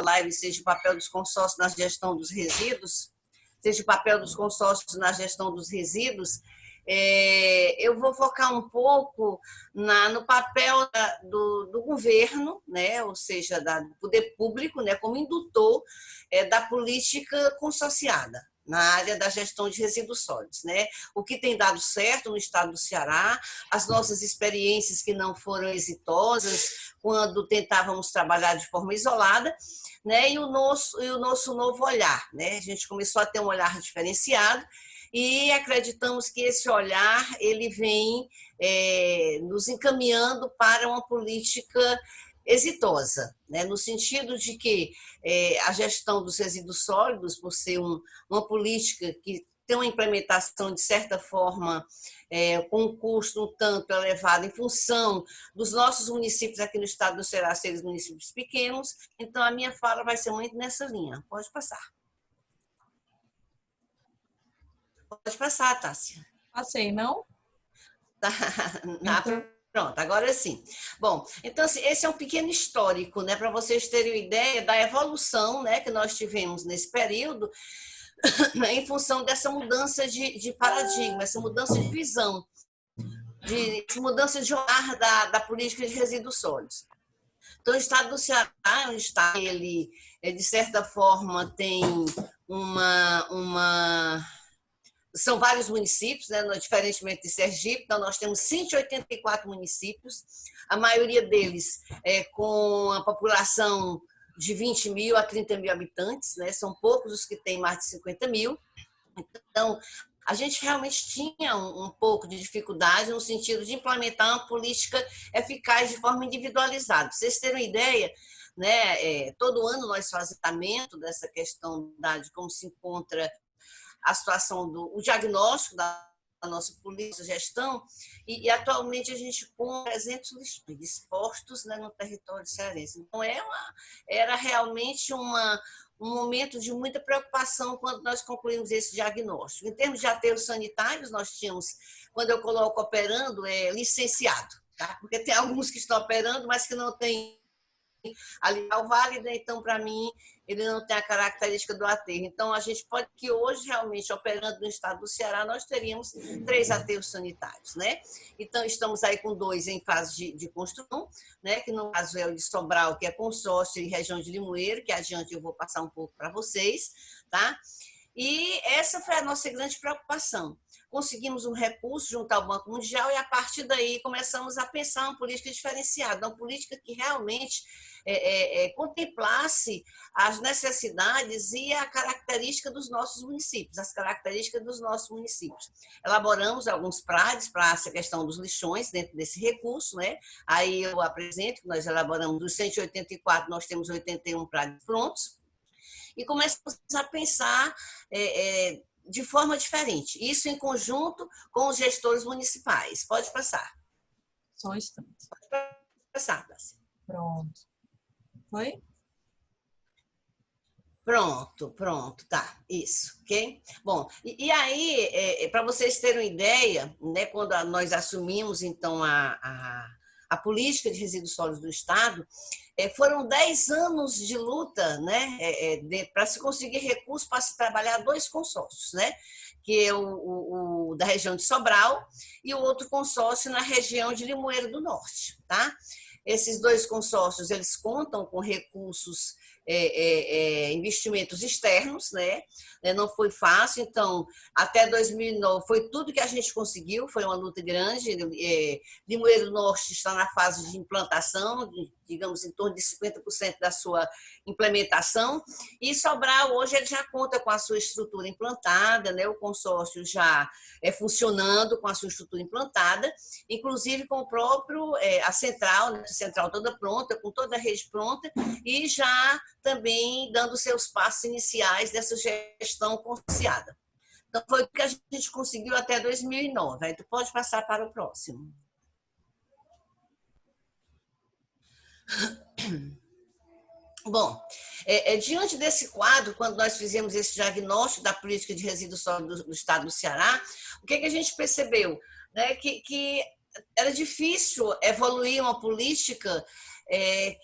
live, seja o papel dos consórcios na gestão dos resíduos, seja o papel dos consórcios na gestão dos resíduos, eu vou focar um pouco no papel do governo, né, ou seja, do poder público, né, como indutor da política consorciada na área da gestão de resíduos sólidos, né? O que tem dado certo no estado do Ceará, as nossas experiências que não foram exitosas quando tentávamos trabalhar de forma isolada, né? E o nosso novo olhar, né? A gente começou a ter um olhar diferenciado e acreditamos que esse olhar ele vem nos encaminhando para uma política exitosa, né? No sentido de que a gestão dos resíduos sólidos, por ser uma política que tem uma implementação, de certa forma, com um custo um tanto elevado em função dos nossos municípios aqui no estado do Ceará serem municípios pequenos, então a minha fala vai ser muito nessa linha. Pode passar. Pode passar, Tássia. Passei, não? Tá. Pronto, agora sim. Bom, então assim, esse é um pequeno histórico, né, para vocês terem uma ideia da evolução, né, que nós tivemos nesse período, em função dessa mudança de paradigma, essa mudança de visão, essa mudança de olhar da política de resíduos sólidos. Então, o estado do Ceará é um estado, ele de certa forma tem são vários municípios, né? Diferentemente de Sergipe, então nós temos 184 municípios, a maioria deles com a população de 20 mil a 30 mil habitantes, né? São poucos os que têm mais de 50 mil. Então, a gente realmente tinha um pouco de dificuldade no sentido de implementar uma política eficaz de forma individualizada. Para vocês terem uma ideia, né? Todo ano nós fazemos tratamento dessa questão de como se encontra a situação o diagnóstico da nossa política de gestão, e atualmente a gente com 300 lixões dispostos, né, no território cearense. Então, era realmente um momento de muita preocupação quando nós concluímos esse diagnóstico. Em termos de aterros sanitários, nós tínhamos, quando eu coloco operando, licenciado, tá? Porque tem alguns que estão operando, mas que não têm a legal válida, então, para mim, ele não tem a característica do aterro. Então, a gente pode que hoje, realmente, operando no estado do Ceará, nós teríamos 3 aterros sanitários, né? Então, estamos aí com 2 em fase de construção, né? Que no caso é o de Sobral, que é consórcio e região de Limoeiro, que adiante eu vou passar um pouco para vocês, tá? E essa foi a nossa grande preocupação. Conseguimos um recurso junto ao Banco Mundial e, a partir daí, começamos a pensar uma política diferenciada, uma política que realmente contemplasse as necessidades e a característica dos nossos municípios, as características dos nossos municípios. Elaboramos alguns PRADs para essa questão dos lixões dentro desse recurso, né? Aí eu apresento que nós elaboramos dos 184, nós temos 81 PRADs prontos, e começamos a pensar de forma diferente. Isso em conjunto com os gestores municipais. Pode passar. Só um instante. Pode passar, Tássia. Pronto. Foi? Pronto, tá. Isso, ok? Bom, e aí, para vocês terem uma ideia, né, quando nós assumimos, então, a política de resíduos sólidos do Estado, foram 10 anos de luta, né, para se conseguir recursos para se trabalhar 2 consórcios, né, que é o da região de Sobral e o outro consórcio na região de Limoeiro do Norte, tá? Esses 2 consórcios, eles contam com recursos, investimentos externos, né? Não foi fácil, então, até 2009, foi tudo que a gente conseguiu, foi uma luta grande. Limoeiro do Norte está na fase de implantação, digamos, em torno de 50% da sua implementação, e Sobral, hoje, ele já conta com a sua estrutura implantada, né? O consórcio já funcionando com a sua estrutura implantada, inclusive com o próprio, a central toda pronta, com toda a rede pronta, e já também dando seus passos iniciais dessa gestão consorciada. Então, foi o que a gente conseguiu até 2009. Aí tu pode passar para o próximo. Bom, diante desse quadro, quando nós fizemos esse diagnóstico da política de resíduos sólidos do estado do Ceará, o que a gente percebeu? Né, que era difícil evoluir uma política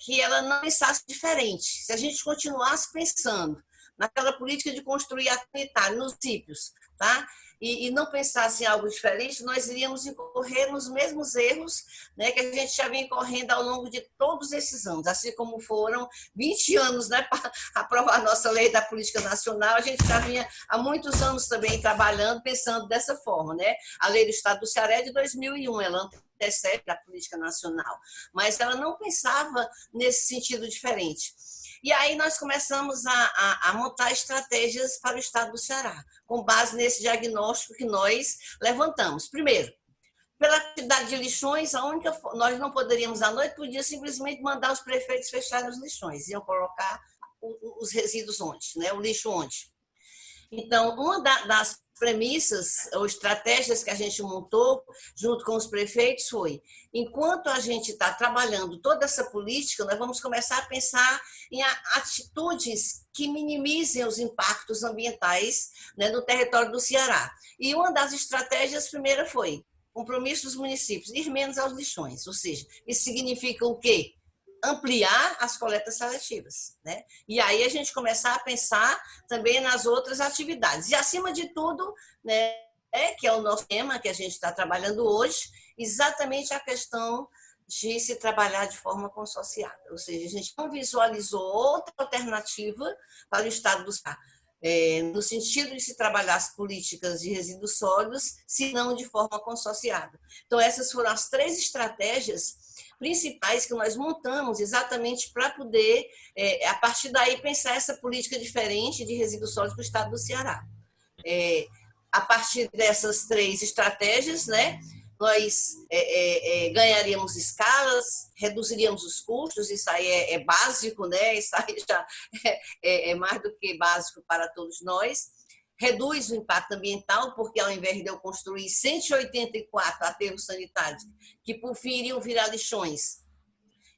que ela não pensasse diferente. Se a gente continuasse pensando naquela política de construir a comunitária nos municípios, tá? E não pensasse em algo diferente, nós iríamos incorrer nos mesmos erros, né, que a gente já vem correndo ao longo de todos esses anos, assim como foram 20 anos, né, para aprovar a nossa lei da política nacional, a gente já vinha há muitos anos também trabalhando, pensando dessa forma, né? A lei do Estado do Ceará é de 2001, ela antecede a política nacional, mas ela não pensava nesse sentido diferente. E aí nós começamos a montar estratégias para o Estado do Ceará, com base nesse diagnóstico que nós levantamos. Primeiro, pela atividade de lixões, nós não poderíamos, da noite para o dia, simplesmente mandar os prefeitos fecharem os lixões, iam colocar os resíduos onde, né? O lixo onde. Então, uma das premissas ou estratégias que a gente montou junto com os prefeitos foi, enquanto a gente está trabalhando toda essa política, nós vamos começar a pensar em atitudes que minimizem os impactos ambientais, né, no território do Ceará. E uma das estratégias, primeira foi compromisso dos municípios, ir menos aos lixões, ou seja, isso significa o quê? Ampliar as coletas seletivas, né? E aí a gente começar a pensar também nas outras atividades. E, acima de tudo, né, que é o nosso tema que a gente está trabalhando hoje, exatamente a questão de se trabalhar de forma consorciada. Ou seja, a gente não visualizou outra alternativa para o Estado do Ceará, no sentido de se trabalhar as políticas de resíduos sólidos, se não de forma consorciada. Então, essas foram as 3 estratégias principais que nós montamos exatamente para poder, a partir daí, pensar essa política diferente de resíduos sólidos para o Estado do Ceará. A partir dessas 3 estratégias, né, nós ganharíamos escalas, reduziríamos os custos, isso aí é básico, né? Isso aí já é mais do que básico para todos nós. Reduz o impacto ambiental, porque ao invés de eu construir 184 aterros sanitários, que por fim iriam virar lixões,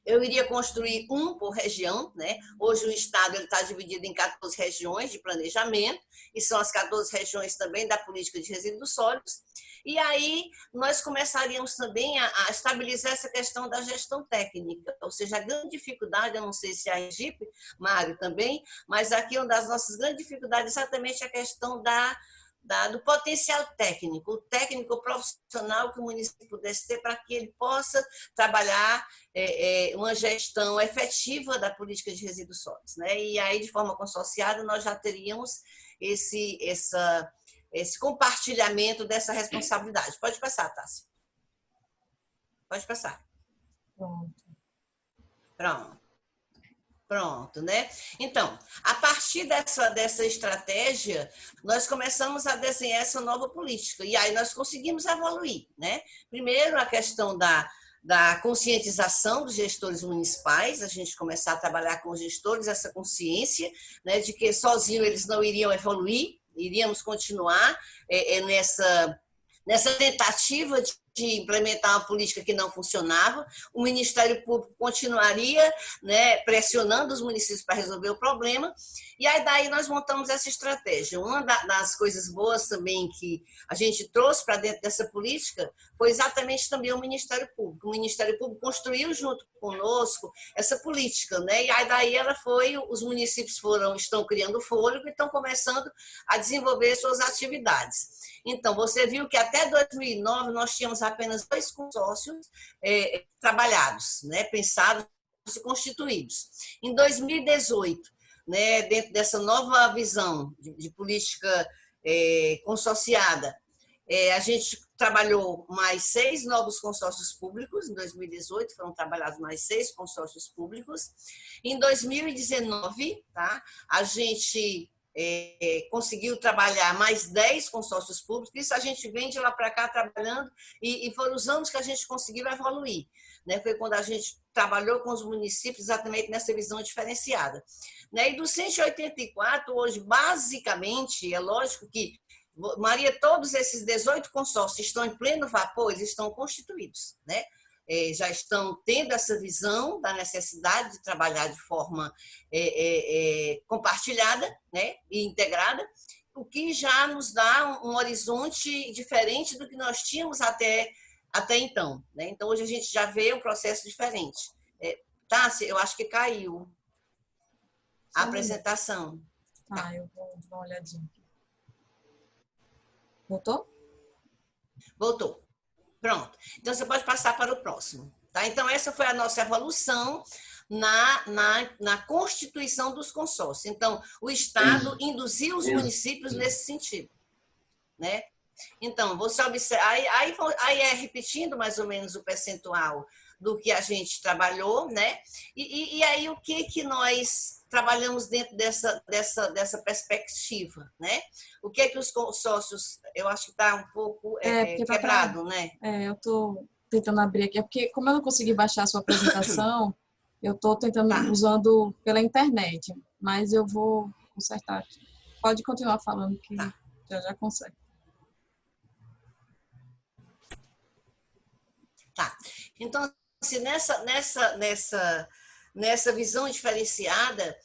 eu iria construir um por região, né? Hoje o Estado está dividido em 14 regiões de planejamento, e são as 14 regiões também da política de resíduos sólidos. E aí nós começaríamos também a estabilizar essa questão da gestão técnica, ou seja, a grande dificuldade, eu não sei se é a Engipe, Mário também, mas aqui uma das nossas grandes dificuldades é exatamente a questão do potencial técnico, o técnico profissional que o município pudesse ter para que ele possa trabalhar uma gestão efetiva da política de resíduos sólidos, né? E aí, de forma consorciada, nós já teríamos esse compartilhamento dessa responsabilidade. Pode passar, Tássia. Pode passar. Pronto, né? Então, a partir dessa estratégia, nós começamos a desenhar essa nova política. E aí nós conseguimos evoluir, né? Primeiro, a questão da conscientização dos gestores municipais, a gente começar a trabalhar com os gestores essa consciência, né, de que sozinhos eles não iriam evoluir, iríamos continuar nessa tentativa de implementar uma política que não funcionava, o Ministério Público continuaria, né, pressionando os municípios para resolver o problema, e aí daí nós montamos essa estratégia. Uma das coisas boas também que a gente trouxe para dentro dessa política foi exatamente também o Ministério Público. O Ministério Público construiu junto conosco essa política, né? E aí daí os municípios estão criando fôlego e estão começando a desenvolver suas atividades. Então, você viu que até 2009 nós tínhamos apenas 2 consórcios trabalhados, né, pensados e constituídos. Em 2018, né, dentro dessa nova visão de política consorciada, a gente trabalhou mais 6 novos consórcios públicos. Em 2018 foram trabalhados mais 6 consórcios públicos. Em 2019, tá, a gente conseguiu trabalhar mais 10 consórcios públicos. Isso a gente vem de lá para cá trabalhando e foram os anos que a gente conseguiu evoluir, né? Foi quando a gente trabalhou com os municípios exatamente nessa visão diferenciada, né? E dos 184, hoje, basicamente, é lógico que, Maria, todos esses 18 consórcios estão em pleno vapor, eles estão constituídos, né? Já estão tendo essa visão da necessidade de trabalhar de forma compartilhada, né, e integrada, o que já nos dá um horizonte diferente do que nós tínhamos até então, né? Então, hoje a gente já vê um processo diferente. Tássia, eu acho que caiu a Só um minuto. apresentação. Tá, eu vou dar uma olhadinha aqui. Voltou? Voltou. Pronto. Então, você pode passar para o próximo. Tá? Então, essa foi a nossa evolução na constituição dos consórcios. Então, o Estado induziu os municípios nesse sentido, né? Então, você observa, aí é repetindo mais ou menos o percentual do que a gente trabalhou, né? E aí o que nós trabalhamos dentro dessa perspectiva, né? O que os consórcios, eu acho que está um pouco Porque quebrado, né? eu tô tentando abrir aqui, é porque como eu não consegui baixar a sua apresentação, eu tô tentando, Tá. usando pela internet, mas eu vou consertar aqui. Pode continuar falando que Tá. já consegue. Tá. Então, assim, nessa visão diferenciada,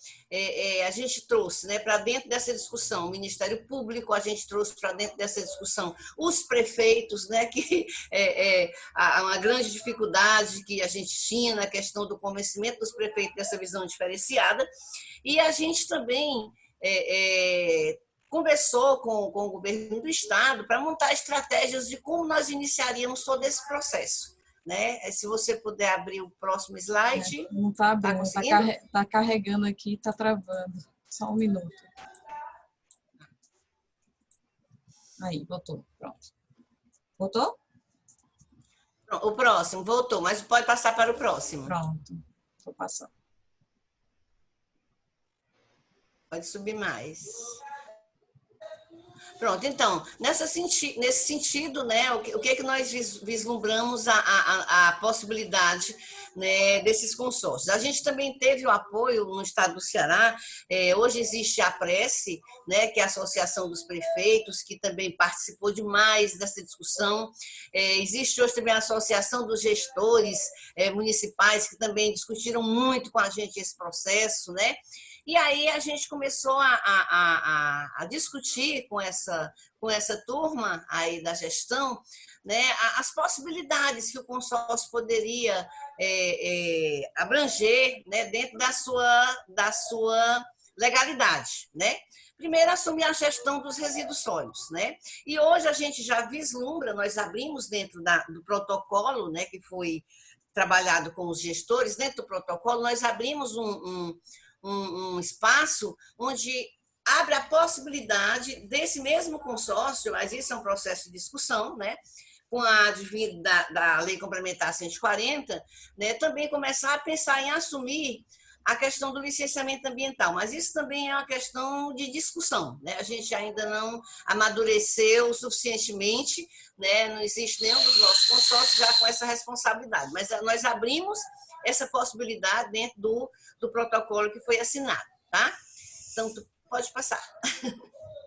a gente trouxe, né, para dentro dessa discussão o Ministério Público, a gente trouxe para dentro dessa discussão os prefeitos, né, que uma grande dificuldade que a gente tinha na questão do convencimento dos prefeitos dessa visão diferenciada, e a gente também conversou com o governo do estado para montar estratégias de como nós iniciaríamos todo esse processo, né? Se você puder abrir o próximo slide. Não está Tá abrindo, conseguindo? tá carregando aqui, está travando. Só um minuto. Aí, voltou. Pronto. Voltou? O próximo, voltou, mas pode passar para o próximo. Pronto. Vou passar. Pode subir mais. Pronto, então, nesse sentido, né, o que nós vislumbramos a possibilidade, né, desses consórcios? A gente também teve o apoio no estado do Ceará, hoje existe a Prece, né, que é a Associação dos Prefeitos, que também participou demais dessa discussão, existe hoje também a Associação dos Gestores Municipais, que também discutiram muito com a gente esse processo, né? E aí a gente começou a discutir com essa turma aí da gestão, né, as possibilidades que o consórcio poderia abranger, né, dentro da sua legalidade, né? Primeiro, assumir a gestão dos resíduos sólidos, né? E hoje a gente já vislumbra, nós abrimos dentro do protocolo, né, que foi trabalhado com os gestores, dentro do protocolo, nós abrimos um espaço onde abre a possibilidade desse mesmo consórcio, mas isso é um processo de discussão, né? Com a advento da Lei Complementar 140, né? Também começar a pensar em assumir a questão do licenciamento ambiental, mas isso também é uma questão de discussão, né? A gente ainda não amadureceu suficientemente, né? Não existe nenhum dos nossos consórcios já com essa responsabilidade, mas nós abrimos essa possibilidade dentro do protocolo que foi assinado, tá? Então, tu pode passar.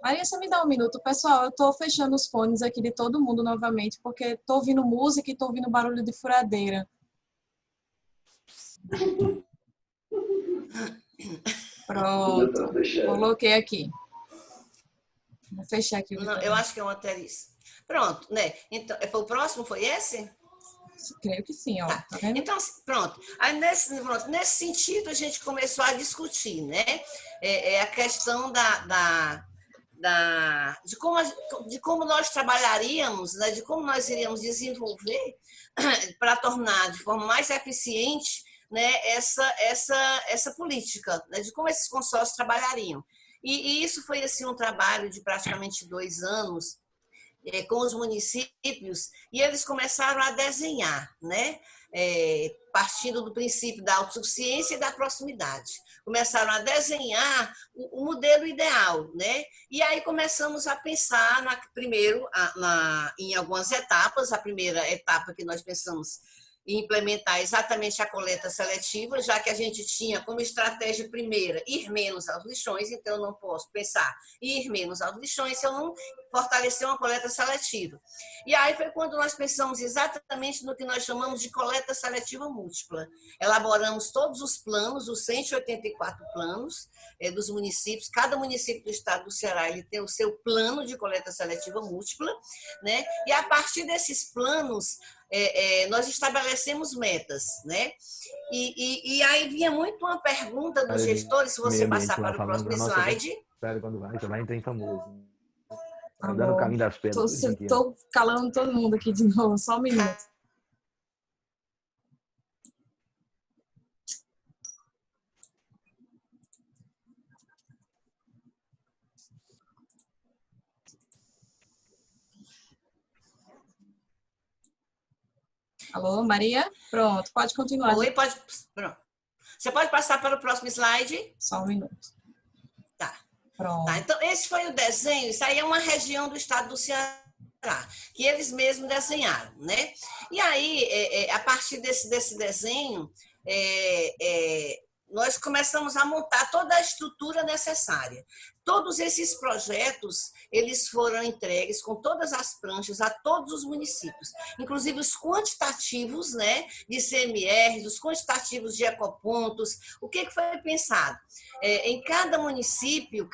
Maria, você me dá um minuto. Pessoal, eu estou fechando os fones aqui de todo mundo novamente, porque estou ouvindo música e estou ouvindo barulho de furadeira. Pronto. Coloquei aqui. Vou fechar aqui. Não, eu acho que é um asterisco. Pronto, né? Então, foi o próximo, foi esse? Creio que sim, ó. Tá. Tá vendo? Então, pronto. Aí, nesse sentido, a gente começou a discutir, né? A questão de como nós trabalharíamos, né? De como nós iríamos desenvolver para tornar de forma mais eficiente, né, essa política, né? De como esses consórcios trabalhariam. E isso foi assim, um trabalho de praticamente 2 anos, com os municípios, e eles começaram a desenhar, né? Partindo do princípio da autossuficiência e da proximidade. Começaram a desenhar o modelo ideal, né? E aí começamos a pensar, primeiro, em algumas etapas. A primeira etapa que nós pensamos em implementar exatamente a coleta seletiva, já que a gente tinha como estratégia primeira ir menos aos lixões, então eu não posso pensar em ir menos aos lixões se eu não fortalecer uma coleta seletiva. E aí foi quando nós pensamos exatamente no que nós chamamos de coleta seletiva múltipla. Elaboramos todos os planos, os 184 planos dos municípios. Cada município do estado do Ceará ele tem o seu plano de coleta seletiva múltipla, né? E a partir desses planos, nós estabelecemos metas, né? E aí vinha muito uma pergunta dos gestores, se você meio ambiente passar lá para o falando, próximo a nossa slide. espera quando vai entrar em famoso. Tá Dando o bom. caminho das pedras. Tô calando todo mundo aqui de novo, só um minuto. Alô, Maria? Pronto, pode continuar. Oi, pode. Pronto. Você pode passar para o próximo slide? Só um minuto. Tá. Pronto. Tá, então, esse foi o desenho. Isso aí é uma região do estado do Ceará, que eles mesmos desenharam, né? E aí, a partir desse desenho, nós começamos a montar toda a estrutura necessária. Todos esses projetos, eles foram entregues com todas as pranchas a todos os municípios, inclusive os quantitativos, né, de CMR, os quantitativos de ecopontos. O que foi pensado? Em cada município,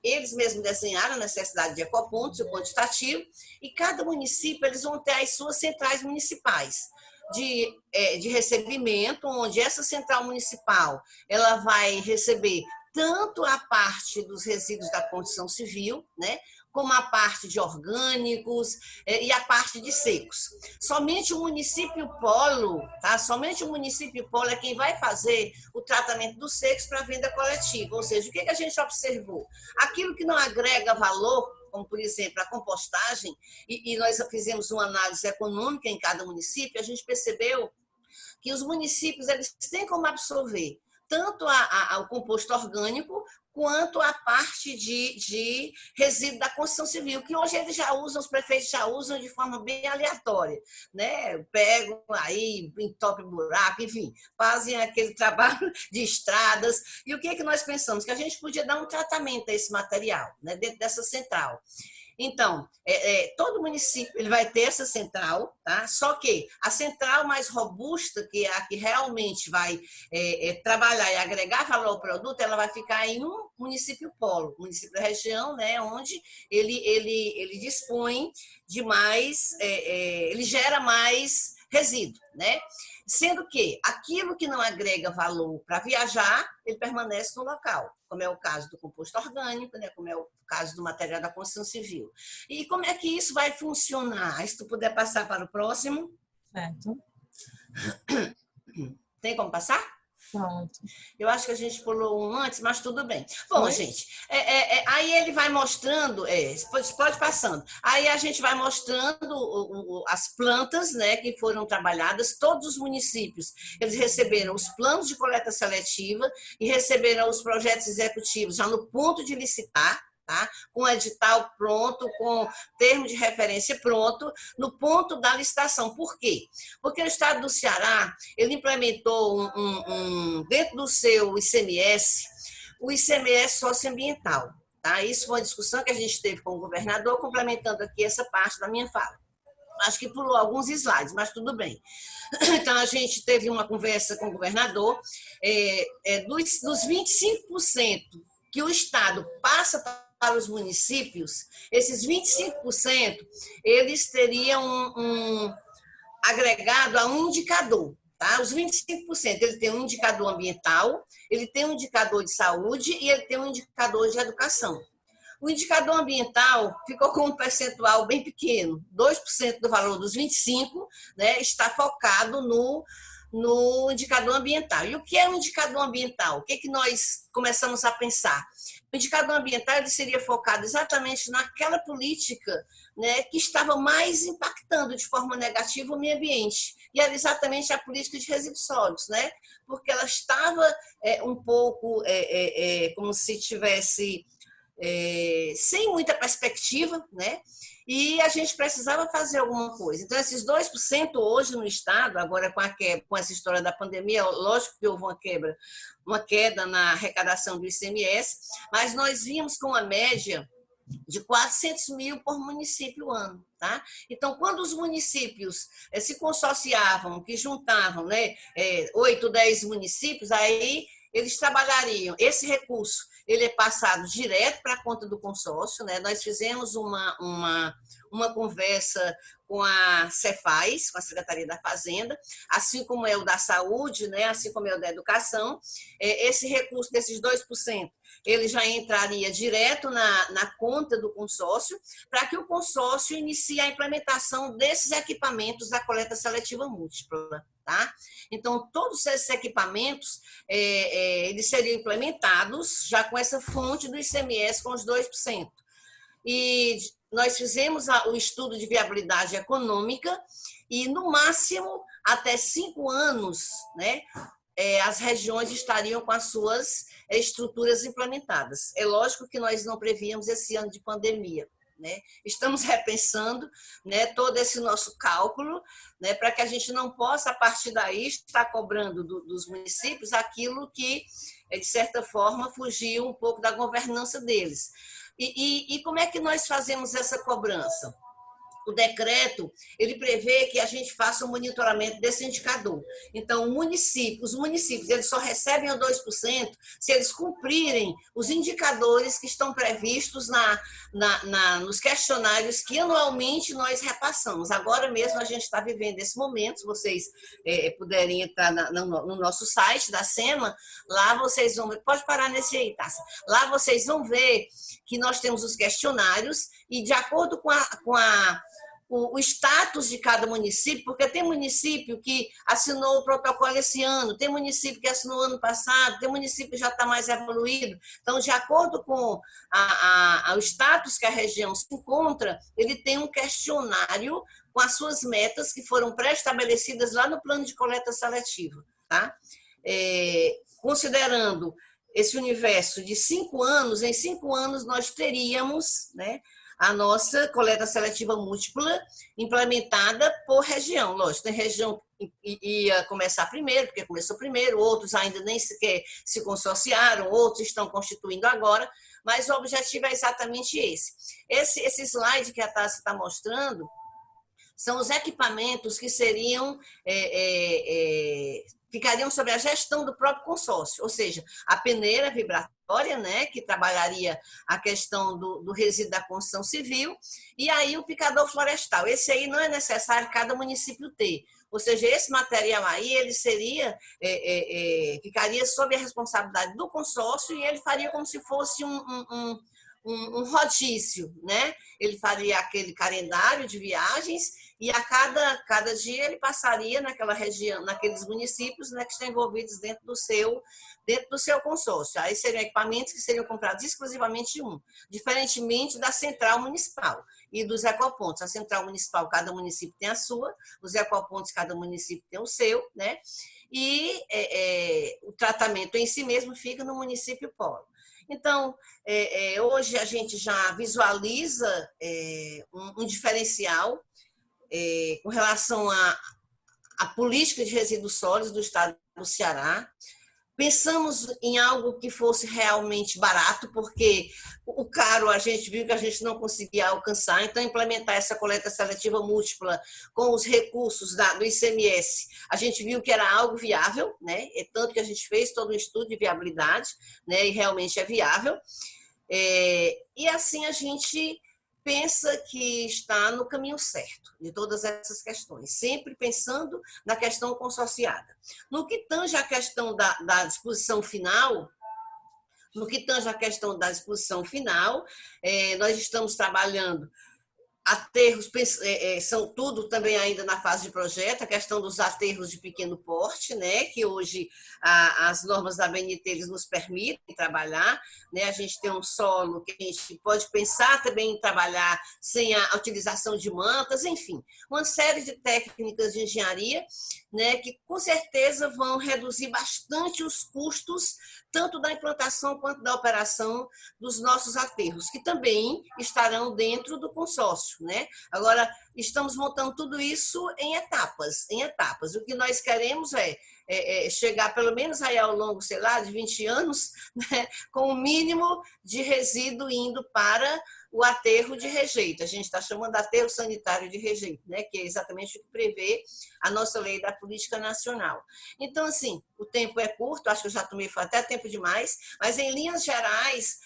eles mesmos desenharam a necessidade de ecopontos, o quantitativo, e cada município eles vão ter as suas centrais municipais de recebimento, onde essa central municipal ela vai receber tanto a parte dos resíduos da construção civil, né, como a parte de orgânicos e a parte de secos. Somente o município polo, tá? Somente o município polo é quem vai fazer o tratamento dos secos para venda coletiva. Ou seja, o que a gente observou? Aquilo que não agrega valor, como, por exemplo, a compostagem, e nós fizemos uma análise econômica em cada município, a gente percebeu que os municípios eles têm como absorver tanto o composto orgânico quanto a parte de resíduo da construção civil, que hoje eles já usam, os prefeitos já usam de forma bem aleatória, né? Pegam aí, entopem buraco, enfim, fazem aquele trabalho de estradas. E o que nós pensamos? Que a gente podia dar um tratamento a esse material, né? Dentro dessa central. Então, todo município ele vai ter essa central, tá? Só que a central mais robusta, que é a que realmente vai trabalhar e agregar valor ao produto, ela vai ficar em um município polo, município da região, né? Onde ele dispõe de mais, ele gera mais resíduo, né? Sendo que aquilo que não agrega valor para viajar, ele permanece no local, como é o caso do composto orgânico, né? Como é o caso do material da construção civil. E como é que isso vai funcionar? Se tu puder passar para o próximo. Certo. Tem como passar? Pronto. Eu acho que a gente pulou um antes, mas tudo bem. Bom, Foi? gente, aí ele vai mostrando, pode passando. Aí a gente vai mostrando as plantas, né, que foram trabalhadas. Todos os municípios, eles receberam os planos de coleta seletiva e receberam os projetos executivos já no ponto de licitar, tá? Com edital pronto, com termo de referência pronto, no ponto da licitação. Por quê? Porque o Estado do Ceará, ele implementou dentro do seu ICMS, o ICMS socioambiental. Tá? Isso foi uma discussão que a gente teve com o governador, complementando aqui essa parte da minha fala. Acho que pulou alguns slides, mas tudo bem. Então, a gente teve uma conversa com o governador, dos 25% que o Estado passa para os municípios, esses 25%, eles teriam um agregado a um indicador. Tá? Os 25%, ele tem um indicador ambiental, ele tem um indicador de saúde e ele tem um indicador de educação. O indicador ambiental ficou com um percentual bem pequeno, 2% do valor dos 25%, né, está focado no indicador ambiental. E o que é o indicador ambiental? O que nós começamos a pensar? O indicador ambiental ele seria focado exatamente naquela política, né, que estava mais impactando de forma negativa o meio ambiente. E era exatamente a política de resíduos sólidos, né? Porque ela estava um pouco como se tivesse sem muita perspectiva, né? E a gente precisava fazer alguma coisa. Então, esses 2% hoje no Estado, agora com essa história da pandemia, lógico que houve uma queda na arrecadação do ICMS, mas nós vimos com uma média de 400 mil por município ano. Tá? Então, quando os municípios se consorciavam, que juntavam, né, 8, 10 municípios, aí eles trabalhariam esse recurso. Ele é passado direto para a conta do consórcio, né? Nós fizemos uma uma conversa com a Cefaz, com a Secretaria da Fazenda, assim como é o da Saúde, né, assim como é o da Educação. Esse recurso desses 2%, ele já entraria direto na conta do consórcio, para que o consórcio inicie a implementação desses equipamentos da coleta seletiva múltipla. Tá? Então, todos esses equipamentos, eles seriam implementados já com essa fonte do ICMS com os 2%. E nós fizemos o estudo de viabilidade econômica e, no máximo, até 5 anos, né, as regiões estariam com as suas estruturas implementadas. É lógico que nós não prevíamos esse ano de pandemia, né? Estamos repensando, né, todo esse nosso cálculo, né, para que a gente não possa, a partir daí, estar cobrando dos municípios aquilo que, de certa forma, fugiu um pouco da governança deles. E como é que nós fazemos essa cobrança? O decreto, ele prevê que a gente faça um monitoramento desse indicador. Então, os municípios, eles só recebem o 2% se eles cumprirem os indicadores que estão previstos nos questionários que anualmente nós repassamos. Agora mesmo a gente está vivendo esse momento, se vocês puderem entrar no nosso site da SEMA, lá vocês vão ver, pode parar nesse aí, Tássia. Lá vocês vão ver que nós temos os questionários e, de acordo com o status de cada município, porque tem município que assinou o protocolo esse ano, tem município que assinou ano passado, tem município que já está mais evoluído. Então, de acordo com o status que a região se encontra, ele tem um questionário com as suas metas que foram pré-estabelecidas lá no plano de coleta seletiva. Tá? Considerando esse universo de 5 anos, em 5 anos nós teríamos, né, a nossa coleta seletiva múltipla implementada por região. Lógico, tem região que ia começar primeiro, porque começou primeiro, outros ainda nem sequer se consorciaram, outros estão constituindo agora, mas o objetivo é exatamente esse. Esse slide que a Tássia está mostrando são os equipamentos que ficariam sob a gestão do próprio consórcio, ou seja, a peneira vibratória, né, que trabalharia a questão do resíduo da construção civil, e aí o picador florestal. Esse aí não é necessário cada município ter, ou seja, esse material aí, ele ficaria sob a responsabilidade do consórcio e ele faria como se fosse um rodízio, né? Ele faria aquele calendário de viagens e a cada dia ele passaria naquela região, naqueles municípios, né, que estão envolvidos dentro do seu consórcio. Aí seriam equipamentos que seriam comprados exclusivamente de diferentemente da central municipal e dos ecopontos. A central municipal, cada município tem a sua, os ecopontos, cada município tem o seu, né? E o tratamento em si mesmo fica no município polo. Então, hoje a gente já visualiza um diferencial com relação à política de resíduos sólidos do estado do Ceará. Pensamos em algo que fosse realmente barato, porque o caro a gente viu que a gente não conseguia alcançar, então implementar essa coleta seletiva múltipla com os recursos do ICMS, a gente viu que era algo viável, né? Tanto que a gente fez todo um estudo de viabilidade, né? E realmente é viável. E assim a gente pensa que está no caminho certo de todas essas questões, sempre pensando na questão consorciada. No que tange a questão da disposição final, nós estamos trabalhando aterros, são tudo também ainda na fase de projeto, a questão dos aterros de pequeno porte, né, que hoje as normas da BNT eles nos permitem trabalhar, né, a gente tem um solo que a gente pode pensar também em trabalhar sem a utilização de mantas, enfim, uma série de técnicas de engenharia, né, que com certeza vão reduzir bastante os custos, tanto da implantação quanto da operação dos nossos aterros, que também estarão dentro do consórcio, né? Agora, estamos montando tudo isso em etapas. O que nós queremos é chegar, pelo menos aí ao longo, sei lá, de 20 anos, né, com o mínimo de resíduo indo para o aterro de rejeito. A gente está chamando de aterro sanitário de rejeito, né, que é exatamente o que prevê a nossa lei da política nacional. Então, assim, o tempo é curto, acho que eu já tomei até tempo demais, mas em linhas gerais,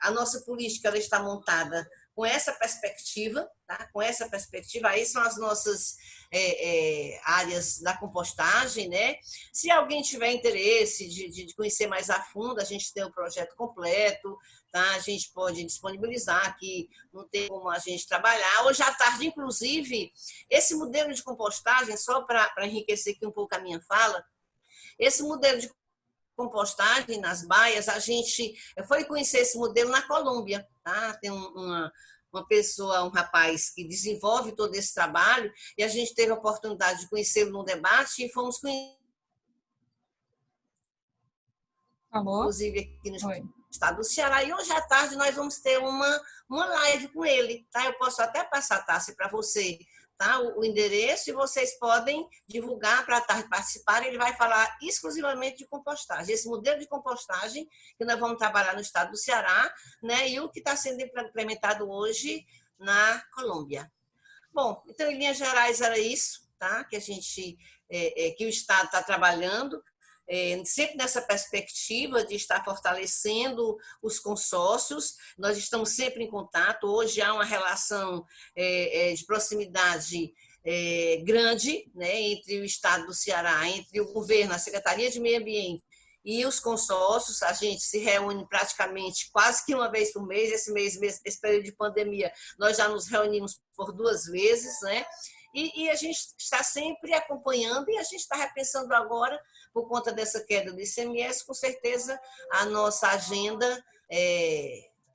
a nossa política ela está montada com essa perspectiva, tá? Com essa perspectiva, aí são as nossas áreas da compostagem, né? Se alguém tiver interesse de conhecer mais a fundo, a gente tem o projeto completo, tá? A gente pode disponibilizar aqui, não tem como a gente trabalhar. Hoje à tarde, inclusive, esse modelo de compostagem, só para enriquecer aqui um pouco a minha fala, esse modelo de compostagem nas baias, a gente foi conhecer esse modelo na Colômbia, tá? Tem uma pessoa, um rapaz que desenvolve todo esse trabalho e a gente teve a oportunidade de conhecê-lo num debate e fomos conhecer, Alô? inclusive aqui no Oi. estado do Ceará, e hoje à tarde nós vamos ter uma live com ele, tá? Eu posso até passar, Tassi, para você, tá? O endereço, e vocês podem divulgar para a tarde participar. Ele vai falar exclusivamente de compostagem, esse modelo de compostagem que nós vamos trabalhar no estado do Ceará, né? E o que está sendo implementado hoje na Colômbia. Bom, então, em linhas gerais, era isso, tá? Que a gente, que o Estado está trabalhando, sempre nessa perspectiva de estar fortalecendo os consórcios. Nós estamos sempre em contato. Hoje há uma relação de proximidade grande, né, entre o Estado do Ceará, entre o governo, a Secretaria de Meio Ambiente e os consórcios. A gente se reúne praticamente quase que uma vez por mês. Esse período de pandemia, nós já nos reunimos por 2 vezes, né? E a gente está sempre acompanhando, e a gente está repensando agora, por conta dessa queda do ICMS, com certeza a nossa agenda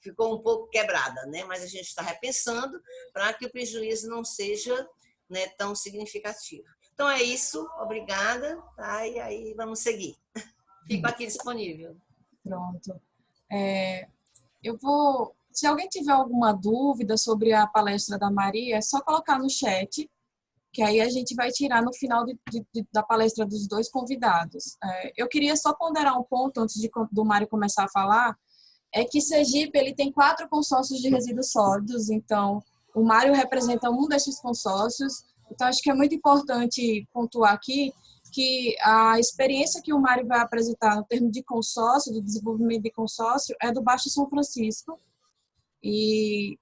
ficou um pouco quebrada, né? Mas a gente está repensando para que o prejuízo não seja, né, tão significativo. Então é isso, obrigada, tá? E aí vamos seguir. Fico aqui disponível. Pronto. Eu vou. Se alguém tiver alguma dúvida sobre a palestra da Maria, é só colocar no chat, que aí a gente vai tirar no final da palestra dos 2 convidados. Eu queria só ponderar um ponto antes do Mário começar a falar, é que Sergipe ele tem 4 consórcios de resíduos sólidos, então o Mário representa um desses consórcios, então acho que é muito importante pontuar aqui que a experiência que o Mário vai apresentar no termo de consórcio, do desenvolvimento de consórcio, é do Baixo São Francisco, e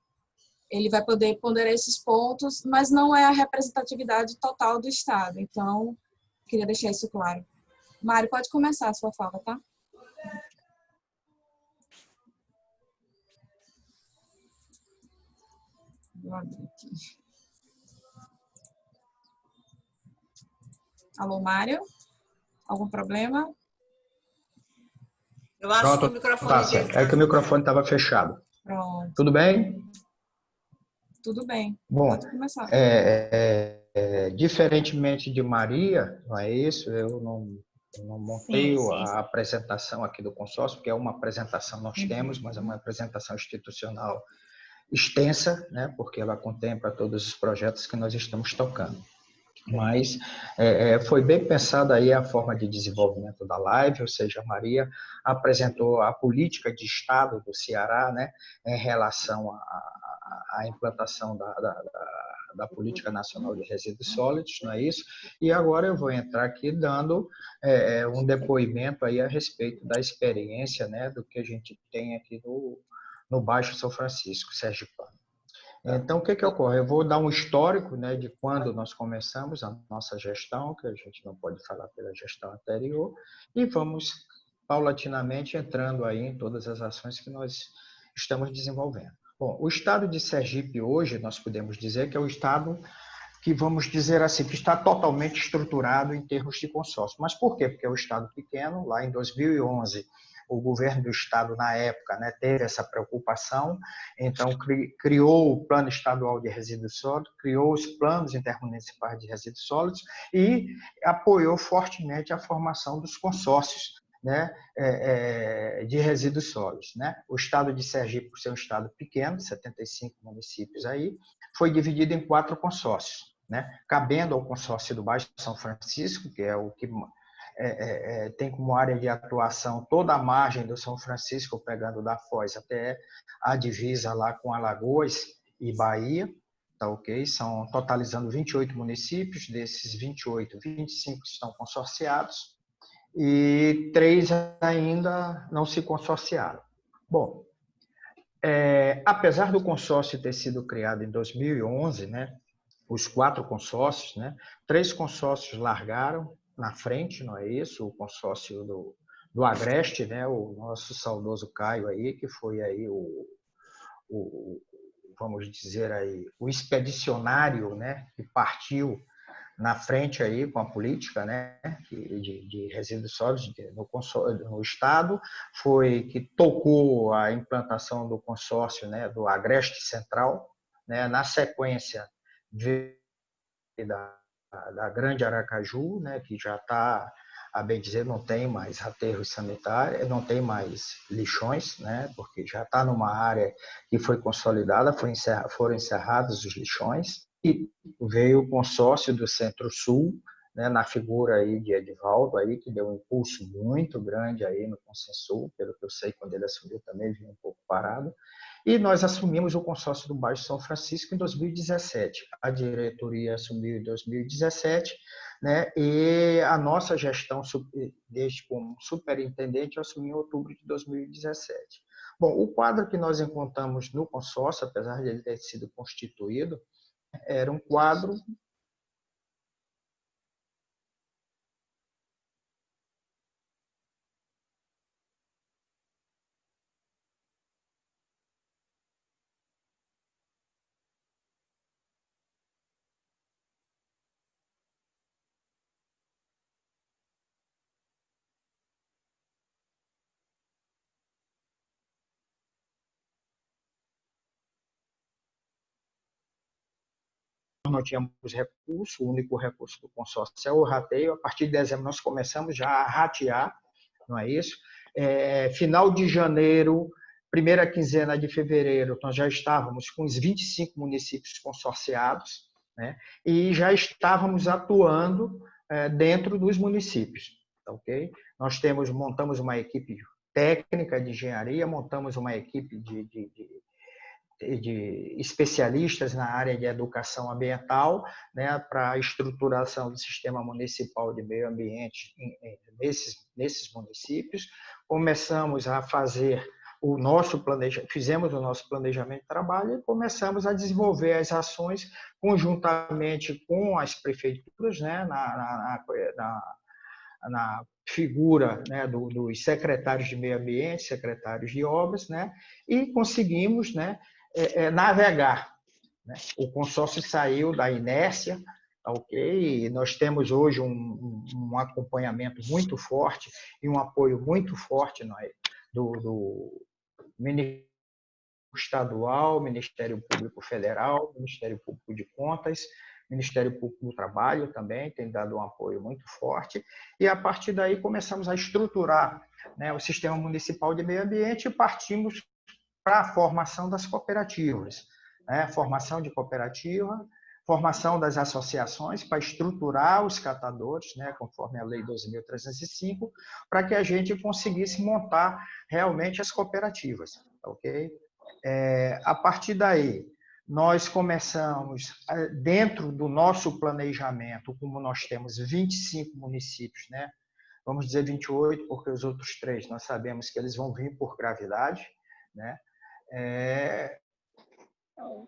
ele vai poder ponderar esses pontos, mas não é a representatividade total do Estado. Então, queria deixar isso claro. Mário, pode começar a sua fala, tá? Vou abrir aqui. Alô, Mário? Algum problema? Eu acho Pronto, que o microfone Tássia. dele está... É que o microfone estava fechado. Pronto. Tudo bem? Tudo bem. Bom, Pode começar. diferentemente de Maria, não é isso? Eu não montei a apresentação aqui do consórcio, porque é uma apresentação nós temos, mas é uma apresentação institucional extensa, né? Porque ela contempla todos os projetos que nós estamos tocando. Mas foi bem pensada aí a forma de desenvolvimento da live, ou seja, a Maria apresentou a política de Estado do Ceará, né, em relação à implantação da Política Nacional de Resíduos Sólidos, não é isso? E agora eu vou entrar aqui dando um depoimento aí a respeito da experiência, né, do que a gente tem aqui no Baixo São Francisco, sergipano. Então, o que ocorre? Eu vou dar um histórico, né, de quando nós começamos a nossa gestão, que a gente não pode falar pela gestão anterior, e vamos paulatinamente entrando aí em todas as ações que nós estamos desenvolvendo. Bom, o estado de Sergipe hoje, nós podemos dizer que é o estado que, vamos dizer assim, que está totalmente estruturado em termos de consórcio. Mas por quê? Porque é um estado pequeno. Lá em 2011, o governo do estado, na época, né, teve essa preocupação, então criou o Plano Estadual de Resíduos Sólidos, criou os planos intermunicipais de resíduos sólidos e apoiou fortemente a formação dos consórcios, né, de resíduos sólidos, né? O estado de Sergipe, por ser um estado pequeno, 75 municípios aí, foi dividido em 4 consórcios, né? Cabendo ao consórcio do Baixo São Francisco, que é o que tem como área de atuação toda a margem do São Francisco, pegando da Foz até a divisa lá com Alagoas e Bahia, tá ok? São totalizando 28 municípios, desses 28, 25 estão consorciados e 3 ainda não se consorciaram. Bom, Apesar do consórcio ter sido criado em 2011, né, os 4 consórcios, né, 3 consórcios largaram na frente, não é isso? O consórcio do Agreste, né, o nosso saudoso Caio aí, que foi aí o vamos dizer aí, o expedicionário, né, que partiu na frente aí com a política, né, de resíduos sólidos no Estado, foi que tocou a implantação do consórcio, né, do Agreste Central, né, na sequência da Grande Aracaju, né, que já está, a bem dizer, não tem mais aterros sanitários, não tem mais lixões, né, porque já está numa área que foi consolidada, foram encerrados os lixões, e veio o consórcio do Centro-Sul, né, na figura aí de Edivaldo, aí, que deu um impulso muito grande aí no Consensul, pelo que eu sei, quando ele assumiu também vinha um pouco parado, e nós assumimos o consórcio do Baixo São Francisco em 2017. A diretoria assumiu em 2017, né? E a nossa gestão, desde como superintendente, eu assumi em outubro de 2017. Bom, o quadro que nós encontramos no consórcio, apesar de ele ter sido constituído, era um quadro não tínhamos recurso, o único recurso do consórcio é o rateio. A partir de dezembro nós começamos já a ratear, não é isso? Final de janeiro, primeira quinzena de fevereiro, nós já estávamos com os 25 municípios consorciados, né? E já estávamos atuando dentro dos municípios, ok? Nós montamos uma equipe técnica de engenharia, montamos uma equipe de especialistas na área de educação ambiental, né, para a estruturação do sistema municipal de meio ambiente nesses municípios. Começamos a fazer fizemos o nosso planejamento de trabalho e começamos a desenvolver as ações conjuntamente com as prefeituras, né, na figura, né, dos secretários de meio ambiente, secretários de obras, né, e conseguimos, né, navegar, né? O consórcio saiu da inércia, ok? E nós temos hoje um acompanhamento muito forte e um apoio muito forte, não é? do Ministério Estadual, Ministério Público Federal, Ministério Público de Contas, Ministério Público do Trabalho também tem dado um apoio muito forte, e a partir daí começamos a estruturar, né, o sistema municipal de meio ambiente e partimos para a formação das cooperativas, né? Formação de cooperativa, formação das associações para estruturar os catadores, né? Conforme a Lei 12.305, para que a gente conseguisse montar realmente as cooperativas, ok? A partir daí, nós começamos, dentro do nosso planejamento, como nós temos 25 municípios, né? Vamos dizer 28, porque os outros 3 nós sabemos que eles vão vir por gravidade, né?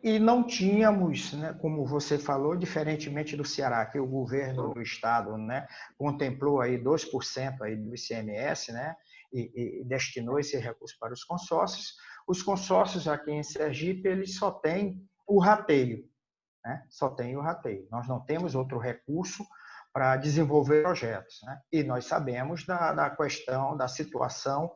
E não tínhamos, né, como você falou, diferentemente do Ceará, que o governo do estado, né, contemplou aí 2% aí do ICMS, né, e destinou esse recurso para os consórcios. Os consórcios aqui em Sergipe, eles só têm o rateio, né? Só tem o rateio. Nós não temos outro recurso para desenvolver projetos, né? E nós sabemos da questão, da situação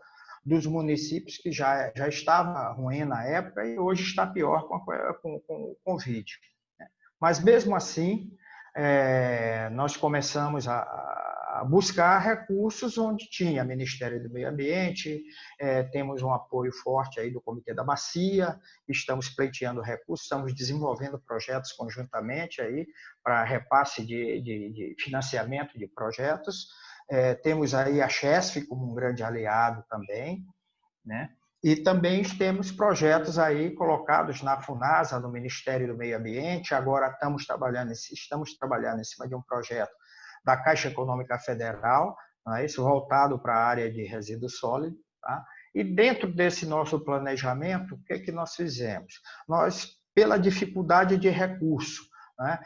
dos municípios que já estava ruim na época e hoje está pior com o Covid. Mas, mesmo assim, nós começamos a buscar recursos onde tinha Ministério do Meio Ambiente, temos um apoio forte aí do Comitê da Bacia, estamos pleiteando recursos, estamos desenvolvendo projetos conjuntamente aí para repasse de financiamento de projetos. Temos aí a Chesf como um grande aliado também, né? E também temos projetos aí colocados na Funasa, no Ministério do Meio Ambiente. Agora estamos trabalhando em cima de um projeto da Caixa Econômica Federal, não é isso? Voltado para a área de resíduos sólidos, tá? E dentro desse nosso planejamento, o que é que nós fizemos? Nós, pela dificuldade de recurso, né?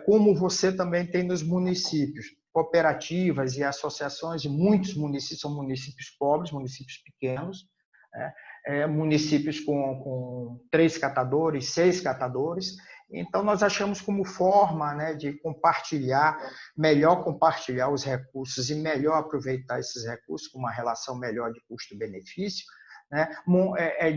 Como você também tem nos municípios, cooperativas e associações, e muitos municípios são municípios pobres, municípios pequenos, né? Municípios com 3 catadores, 6 catadores. Então, nós achamos como forma, né, de melhor compartilhar os recursos e melhor aproveitar esses recursos com uma relação melhor de custo-benefício, né,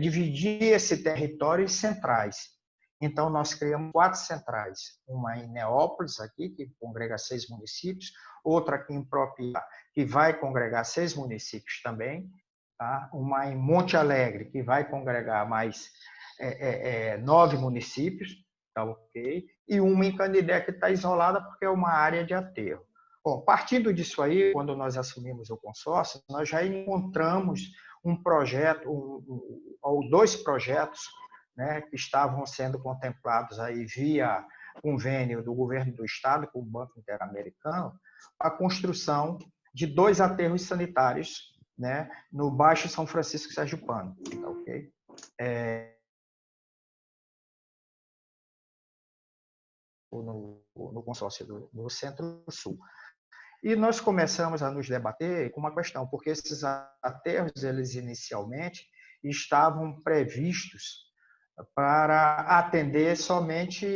dividir esse território em centrais. Então, nós criamos 4 centrais, uma em Neópolis, aqui, que congrega 6 municípios, outra aqui em Propiá, que vai congregar 6 municípios também, tá? Uma em Monte Alegre, que vai congregar mais 9 municípios, tá ok? E uma em Canidé, que está isolada porque é uma área de aterro. Bom, partindo disso aí, quando nós assumimos o consórcio, nós já encontramos um projeto, ou 2 projetos, né, que estavam sendo contemplados aí via convênio do governo do estado com o Banco Interamericano, a construção de 2 aterros sanitários, né, no Baixo São Francisco Sergipano, tá ok? No consórcio do Centro-Sul. E nós começamos a nos debater com uma questão, porque esses aterros, eles inicialmente estavam previstos para atender somente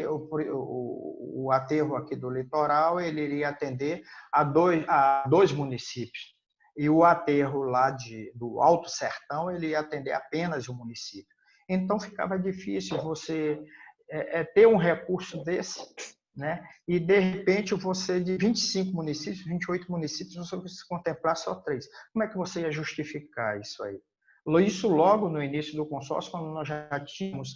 o aterro aqui do litoral, ele iria atender a 2 municípios. E o aterro lá do Alto Sertão, ele ia atender apenas um município. Então, ficava difícil você ter um recurso desse, né? E, de repente, você de 25 municípios, 28 municípios, você contemplar só 3. Como é que você ia justificar isso aí? Isso logo no início do consórcio, quando nós já tínhamos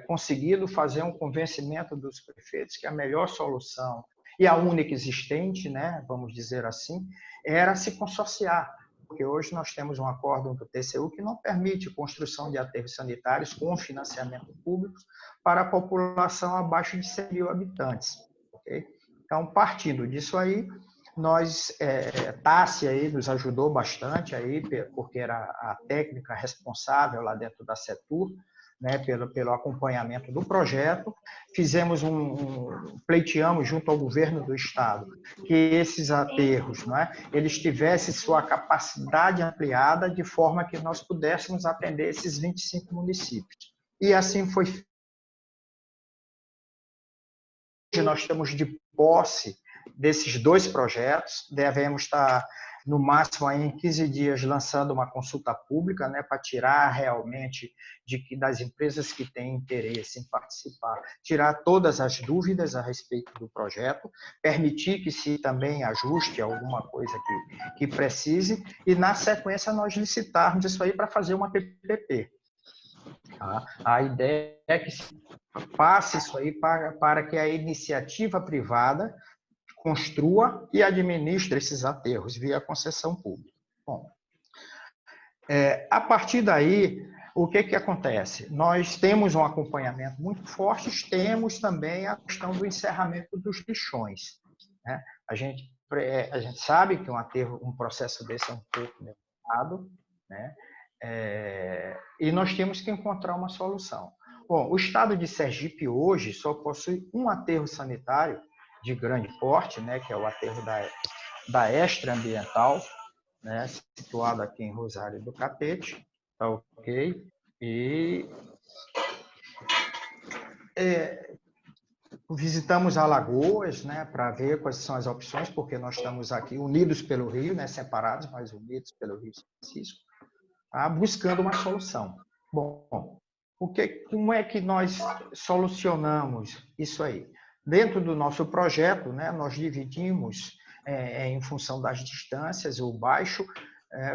conseguido fazer um convencimento dos prefeitos que a melhor solução e a única existente, né, vamos dizer assim, era se consorciar, porque hoje nós temos um acordo do TCU que não permite construção de aterros sanitários com financiamento público para a população abaixo de 100 mil habitantes. Okay? Então, partindo disso aí, Tássia aí nos ajudou bastante aí, porque era a técnica responsável lá dentro da Setur, né, pelo acompanhamento do projeto. Pleiteamos junto ao governo do estado que esses aterros, né, eles tivessem sua capacidade ampliada de forma que nós pudéssemos atender esses 25 municípios. E assim foi. Hoje nós estamos de posse desses 2 projetos, devemos estar, no máximo, aí, em 15 dias, lançando uma consulta pública, né, para tirar realmente das empresas que têm interesse em participar, tirar todas as dúvidas a respeito do projeto, permitir que se também ajuste alguma coisa que precise, e, na sequência, nós licitarmos isso aí para fazer uma PPP. Tá? A ideia é que se passe isso aí para que a iniciativa privada construa e administre esses aterros via concessão pública. Bom, a partir daí, o que acontece? Nós temos um acompanhamento muito forte, temos também a questão do encerramento dos lixões, né? A gente sabe que um processo desse é um pouco demorado, né? E nós temos que encontrar uma solução. Bom, o estado de Sergipe hoje só possui um aterro sanitário de grande porte, né, que é o aterro da Extra Ambiental, né, situado aqui em Rosário do Catete, tá ok? E visitamos Alagoas, né, para ver quais são as opções, porque nós estamos aqui unidos pelo Rio, né, separados, mas unidos pelo Rio São Francisco, tá, buscando uma solução. Bom, como é que nós solucionamos isso aí? Dentro do nosso projeto, né, nós dividimos em função das distâncias, o baixo,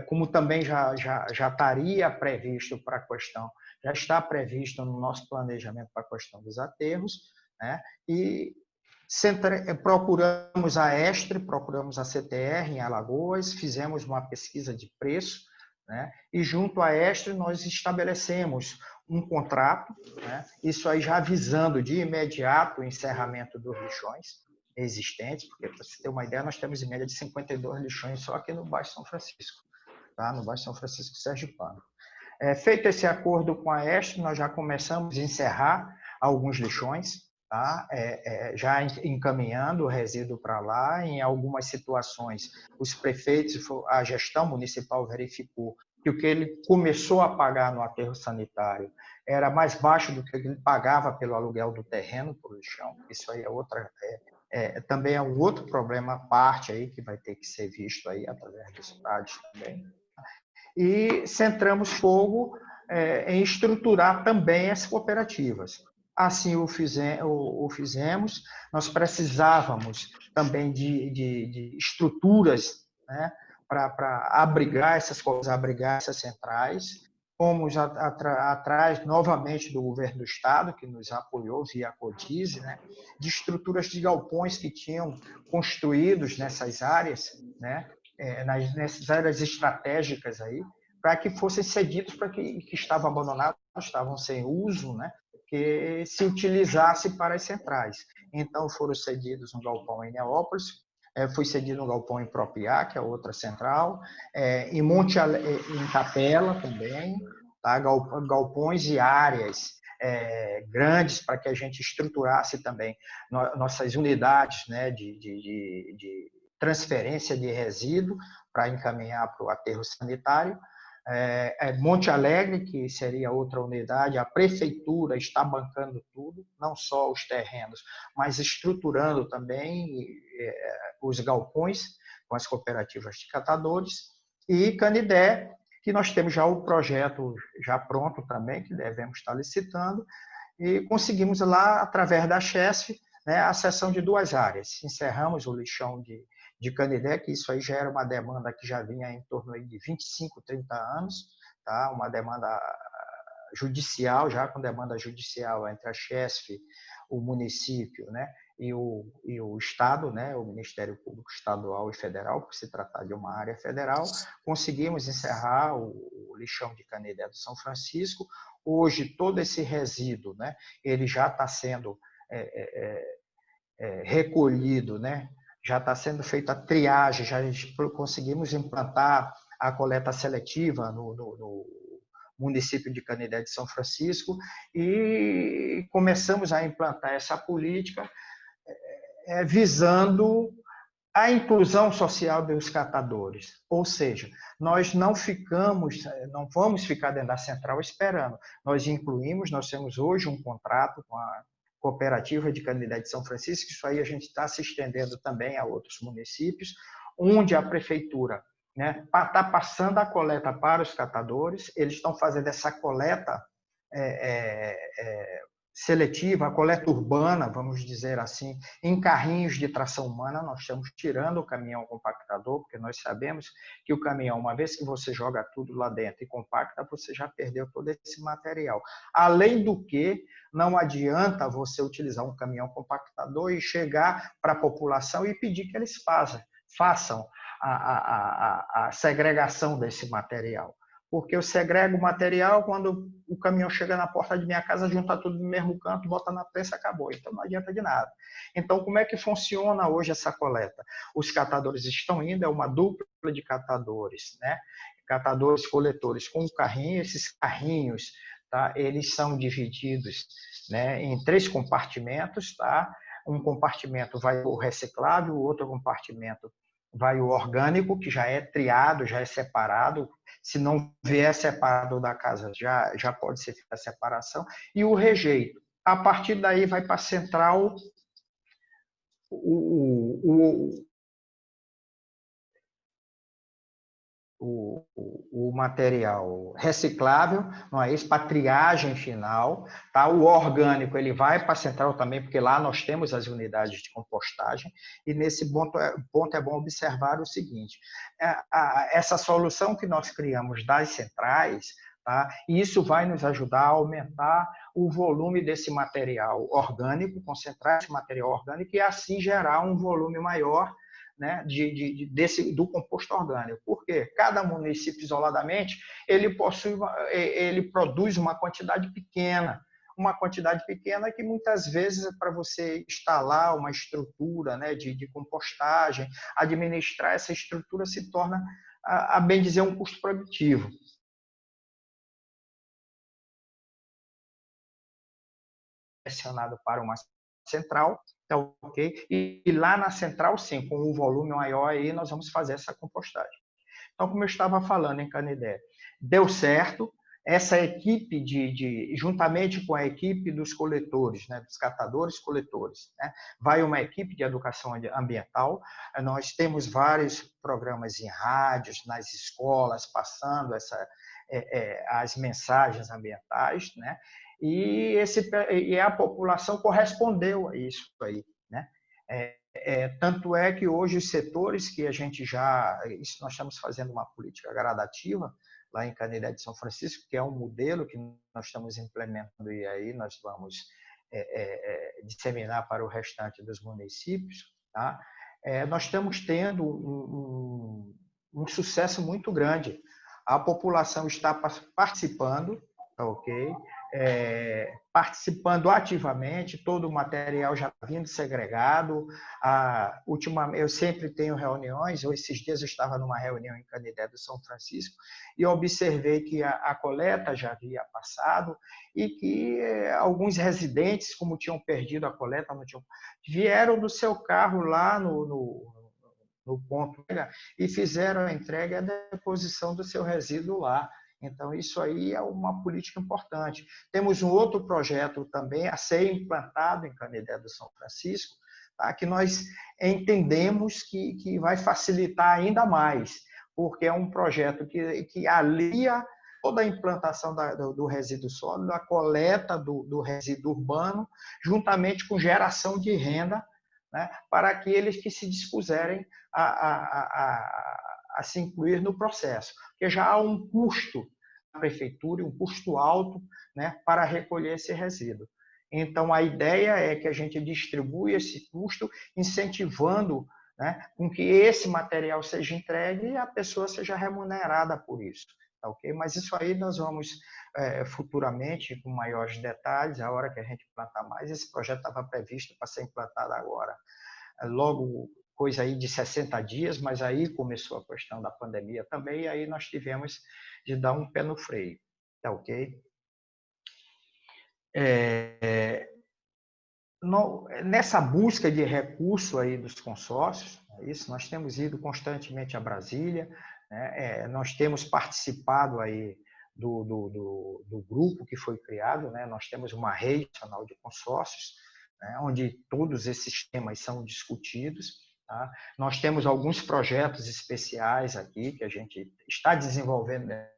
como também já estaria previsto para a questão, já está previsto no nosso planejamento para a questão dos aterros, né, e procuramos a Estre, procuramos a CTR em Alagoas, fizemos uma pesquisa de preço, né, e junto a Estre nós estabelecemos um contrato, né? Isso aí já avisando de imediato o encerramento dos lixões existentes, porque, para você ter uma ideia, nós temos em média de 52 lixões só aqui no Baixo São Francisco. tá? No Baixo São Francisco Sergipano. Feito esse acordo com a ESP, nós já começamos a encerrar alguns lixões, tá? Já encaminhando o resíduo para lá. Em algumas situações, os prefeitos, a gestão municipal verificou que o que ele começou a pagar no aterro sanitário era mais baixo do que ele pagava pelo aluguel do terreno para o lixão. Isso aí também é um outro problema à parte aí que vai ter que ser visto aí através dos PRADs também. E centramos fogo em estruturar também as cooperativas. Assim o fizemos. Nós precisávamos também de estruturas, né, para abrigar essas coisas, abrigar essas centrais. Fomos atrás, novamente, do governo do Estado, que nos apoiou via a Codise, né, de estruturas de galpões que tinham construídos nessas áreas, né, nessas áreas estratégicas aí, para que fossem cedidos para que estavam abandonados, estavam sem uso, né, que se utilizasse para as centrais. Então, foram cedidos um galpão em Neópolis, foi cedido um galpão em Propiá, que é outra central, em em Capela também, tá, galpões e áreas grandes para que a gente estruturasse também nossas unidades, né, de transferência de resíduo para encaminhar para o aterro sanitário. Monte Alegre, que seria outra unidade, a prefeitura está bancando tudo, não só os terrenos, mas estruturando também os galpões com as cooperativas de catadores, e Canidé, que nós temos já o projeto já pronto também, que devemos estar licitando, e conseguimos lá, através da Chesf, né, a cessão de 2 áreas. Encerramos o lixão de Canidé, que isso aí já era uma demanda que já vinha em torno aí de 25, 30 anos, tá? Uma demanda judicial, já com demanda judicial entre a Chesf, o município, né, e o Estado, né, o Ministério Público Estadual e Federal, por se tratar de uma área federal. Conseguimos encerrar o lixão de Canidé do São Francisco. Hoje, todo esse resíduo, né, ele já está sendo recolhido, né? Já está sendo feita a triagem, já conseguimos implantar a coleta seletiva no município de Canidé de São Francisco, e começamos a implantar essa política visando a inclusão social dos catadores. Ou seja, nós não vamos ficar dentro da central esperando. Nós incluímos, nós temos hoje um contrato com a cooperativa de Canidé de São Francisco, isso aí a gente está se estendendo também a outros municípios, onde a prefeitura, né, está passando a coleta para os catadores, eles estão fazendo essa coleta seletiva, a coleta urbana, vamos dizer assim, em carrinhos de tração humana. Nós estamos tirando o caminhão compactador, porque nós sabemos que o caminhão, uma vez que você joga tudo lá dentro e compacta, você já perdeu todo esse material. Além do que, não adianta você utilizar um caminhão compactador e chegar para a população e pedir que eles façam a segregação desse material. Porque eu segrego o material, quando o caminhão chega na porta de minha casa, junta tudo no mesmo canto, bota na prensa, acabou. Então, não adianta de nada. Então, como é que funciona hoje essa coleta? Os catadores estão indo, é uma dupla de catadores, né? Catadores, coletores com carrinho. Esses carrinhos, tá, eles são divididos, né, em 3 compartimentos. Tá? Um compartimento vai o reciclável, o outro compartimento vai o orgânico, que já é triado, já é separado. Se não vier separado da casa, já pode ser feita a separação. E o rejeito. A partir daí vai para a central o material reciclável, não é isso, para triagem final, tá? O orgânico ele vai para a central também, porque lá nós temos as unidades de compostagem, e nesse ponto é bom observar o seguinte: essa solução que nós criamos das centrais, tá? Isso vai nos ajudar a aumentar o volume desse material orgânico, concentrar esse material orgânico e assim gerar um volume maior, né, do composto orgânico. Porque cada município isoladamente ele produz uma quantidade pequena que muitas vezes para você instalar uma estrutura, né, de compostagem, administrar essa estrutura se torna a bem dizer, um custo produtivo. Direcionado para uma central, tá ok? E lá na central, sim, com um volume maior, aí nós vamos fazer essa compostagem. Então, como eu estava falando em Canidé, deu certo. Essa equipe, juntamente com a equipe dos coletores, né, dos catadores-coletores, né, vai uma equipe de educação ambiental. Nós temos vários programas em rádios, nas escolas, passando as mensagens ambientais, né, e a população correspondeu a isso aí, né? Tanto é que hoje os setores que a gente nós estamos fazendo uma política gradativa lá em Canidé de São Francisco, que é um modelo que nós estamos implementando e aí nós vamos disseminar para o restante dos municípios, tá? Nós estamos tendo um sucesso muito grande. A população está participando, tá ok? Participando ativamente, todo o material já vindo segregado. Eu sempre tenho reuniões, esses dias eu estava numa reunião em Canidé do São Francisco e observei que a coleta já havia passado e que alguns residentes, como tinham perdido a coleta, vieram do seu carro lá no ponto e fizeram a entrega e a deposição do seu resíduo lá. Então, isso aí é uma política importante. Temos um outro projeto também a ser implantado em Canidé do São Francisco, tá? Que nós entendemos que vai facilitar ainda mais, porque é um projeto que alia toda a implantação do resíduo sólido, a coleta do resíduo urbano, juntamente com geração de renda, né, para aqueles que se dispuserem a se incluir no processo, porque já há um custo na prefeitura, um custo alto, né, para recolher esse resíduo. Então, a ideia é que a gente distribua esse custo, incentivando, né, com que esse material seja entregue e a pessoa seja remunerada por isso. Tá, ok? Mas isso aí nós vamos futuramente, com maiores detalhes, a hora que a gente implantar mais. Esse projeto estava previsto para ser implantado agora, logo coisa aí de 60 dias, mas aí começou a questão da pandemia também, e aí nós tivemos de dar um pé no freio, tá ok? Nessa busca de recurso aí dos consórcios, isso, nós temos ido constantemente a Brasília, né? Nós temos participado aí do grupo que foi criado, né? Nós temos uma rede nacional de consórcios, né? Onde todos esses temas são discutidos. Tá? Nós temos alguns projetos especiais aqui que a gente está desenvolvendo, né?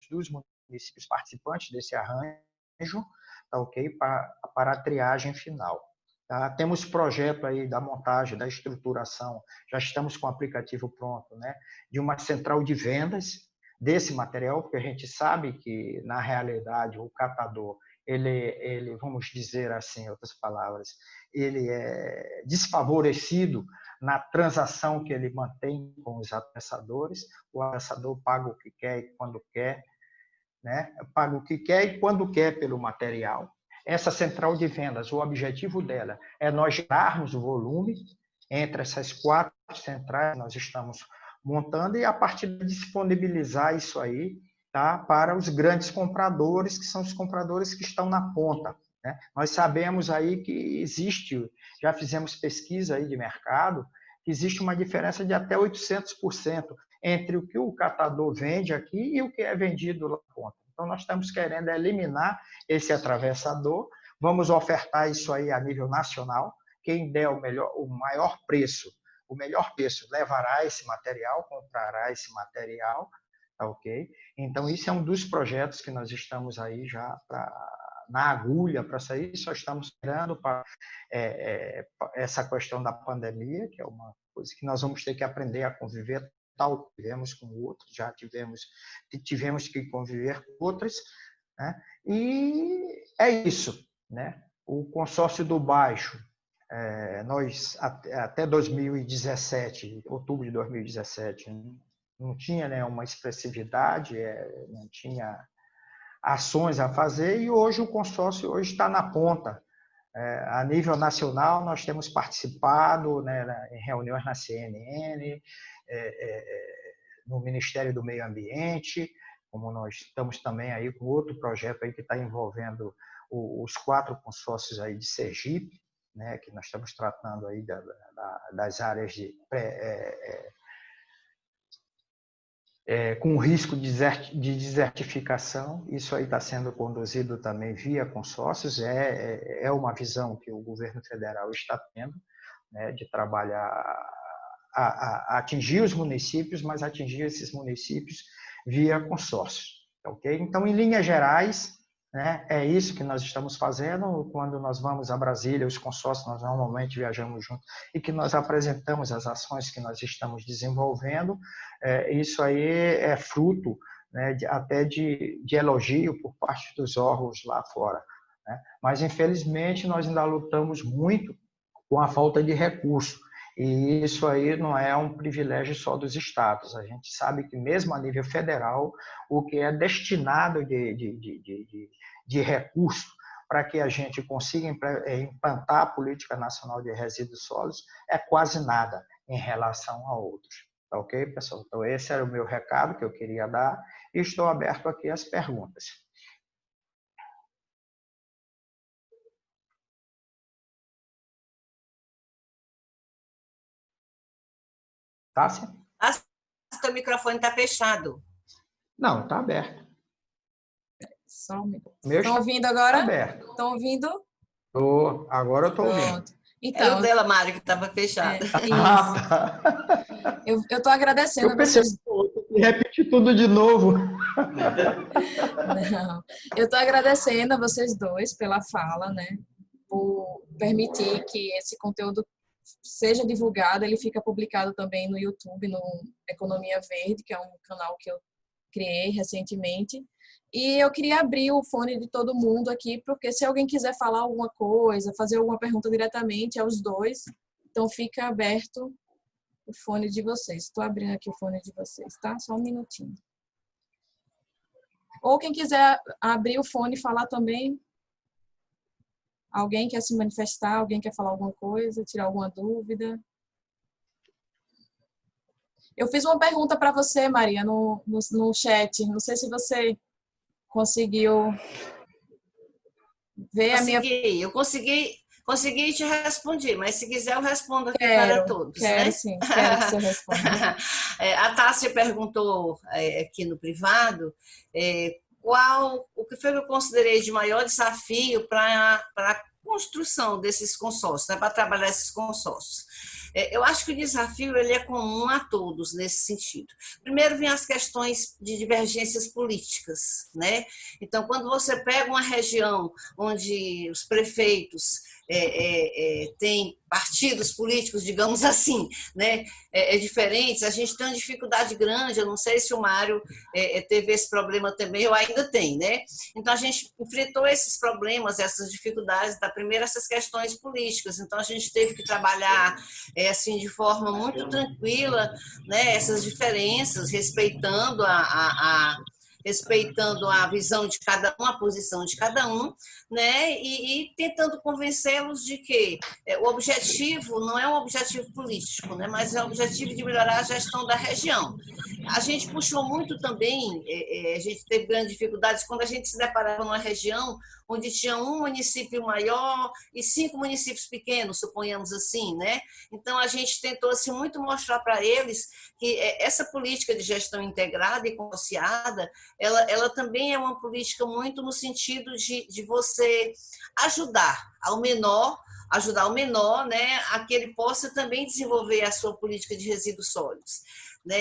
Dos municípios participantes desse arranjo, tá ok? Para a triagem final. Tá? Temos projeto aí da montagem, da estruturação, já estamos com o aplicativo pronto, né? De uma central de vendas desse material, porque a gente sabe que, na realidade, o catador, ele, vamos dizer assim, em outras palavras, ele é desfavorecido na transação que ele mantém com os atessadores. O atessador paga o que quer e quando quer, né? Paga o que quer e quando quer pelo material. Essa central de vendas, o objetivo dela é nós gerarmos o volume entre essas 4 centrais que nós estamos montando e, a partir de disponibilizar isso aí, tá, para os grandes compradores, que são os compradores que estão na ponta, né? Nós sabemos aí que existe, já fizemos pesquisa aí de mercado, que existe uma diferença de até 800% entre o que o catador vende aqui e o que é vendido lá na ponta. Então, nós estamos querendo eliminar esse atravessador, vamos ofertar isso aí a nível nacional. Quem der o maior preço levará esse material, comprará esse material, tá ok? Então, isso é um dos projetos que nós estamos aí já na agulha para sair, só estamos esperando para essa questão da pandemia, que é uma coisa que nós vamos ter que aprender a conviver tal que vivemos com outros, já tivemos que conviver com outras, né? E é isso, né? O consórcio do Baixo, nós até 2017, outubro de 2017, não tinha, né, uma expressividade, não tinha ações a fazer, e hoje o consórcio está na ponta. A nível nacional, nós temos participado, né, em reuniões na CNN, no Ministério do Meio Ambiente, como nós estamos também aí com outro projeto aí que está envolvendo os 4 consórcios aí de Sergipe, né, que nós estamos tratando aí das áreas com risco de desertificação. Isso aí está sendo conduzido também via consórcios. É uma visão que o governo federal está tendo, né, de trabalhar a atingir os municípios, mas atingir esses municípios via consórcio. Okay? Então, em linhas gerais, né, é isso que nós estamos fazendo. Quando nós vamos a Brasília, os consórcios, nós normalmente viajamos juntos e que nós apresentamos as ações que nós estamos desenvolvendo. Isso aí é fruto, né, até de elogio por parte dos órgãos lá fora, né? Mas, infelizmente, nós ainda lutamos muito com a falta de recurso. E isso aí não é um privilégio só dos estados. A gente sabe que mesmo a nível federal, o que é destinado de recurso para que a gente consiga implantar a Política Nacional de Resíduos Sólidos é quase nada em relação a outros. Tá ok, pessoal? Então, esse era o meu recado que eu queria dar e estou aberto aqui às perguntas. Tássia? Seu microfone está fechado. Não, está aberto. Só um minuto. Meu Estão ouvindo agora? Está aberto. Estão ouvindo? Agora eu estou ouvindo. Então, Era o dela, Mário, que estava fechado. Tá. Eu estou agradecendo Eu pensei, vocês. que repetir tudo de novo. Não, eu estou agradecendo a vocês dois pela fala, né? Por permitir que esse conteúdo seja divulgado. Ele fica publicado também no YouTube, no Economia Verde, que é um canal que eu criei recentemente. E eu queria abrir o fone de todo mundo aqui, porque se alguém quiser falar alguma coisa, fazer alguma pergunta diretamente aos dois, então fica aberto o fone de vocês. Estou abrindo aqui o fone de vocês, tá? Só um minutinho. Ou quem quiser abrir o fone e falar também. Alguém quer se manifestar? Alguém quer falar alguma coisa? Tirar alguma dúvida? Eu fiz uma pergunta para você, Maria, no chat. Não sei se você conseguiu ver a minha... Eu consegui e te respondi, mas se quiser eu respondo aqui para todos. Quero, né? sim. Quero que você responda. A Tássia perguntou aqui no privado o que foi que eu considerei de maior desafio para a construção desses consórcios, né, para trabalhar esses consórcios. Eu acho que o desafio ele é comum a todos nesse sentido. Primeiro vem as questões de divergências políticas, né? Então, quando você pega uma região onde os prefeitos têm partidos políticos, digamos assim, né, diferentes, a gente tem uma dificuldade grande. Eu não sei se o Mário teve esse problema também, ou ainda tem, né? Então, a gente enfrentou esses problemas, essas dificuldades, primeiro essas questões políticas. Então, a gente teve que trabalhar assim, de forma muito tranquila, né, essas diferenças, respeitando respeitando a visão de cada um, a posição de cada um, né, e tentando convencê-los de que o objetivo não é um objetivo político, né, mas é o objetivo de melhorar a gestão da região. A gente puxou muito também, a gente teve grandes dificuldades quando a gente se deparava numa região onde tinha um município maior e 5 municípios pequenos, suponhamos assim, né? Então, a gente tentou assim, muito mostrar para eles que essa política de gestão integrada e consociada, ela também é uma política muito no sentido de você ajudar o menor, né, a que ele possa também desenvolver a sua política de resíduos sólidos, né?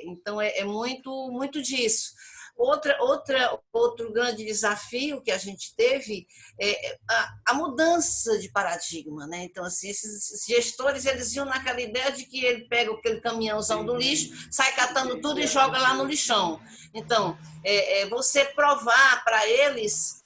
Então, muito, muito disso. Outro grande desafio que a gente teve é a mudança de paradigma, né? Então, assim, esses gestores, eles iam naquela ideia de que ele pega aquele caminhãozão do lixo, sai catando tudo e joga lá no lixão. Então, você provar para eles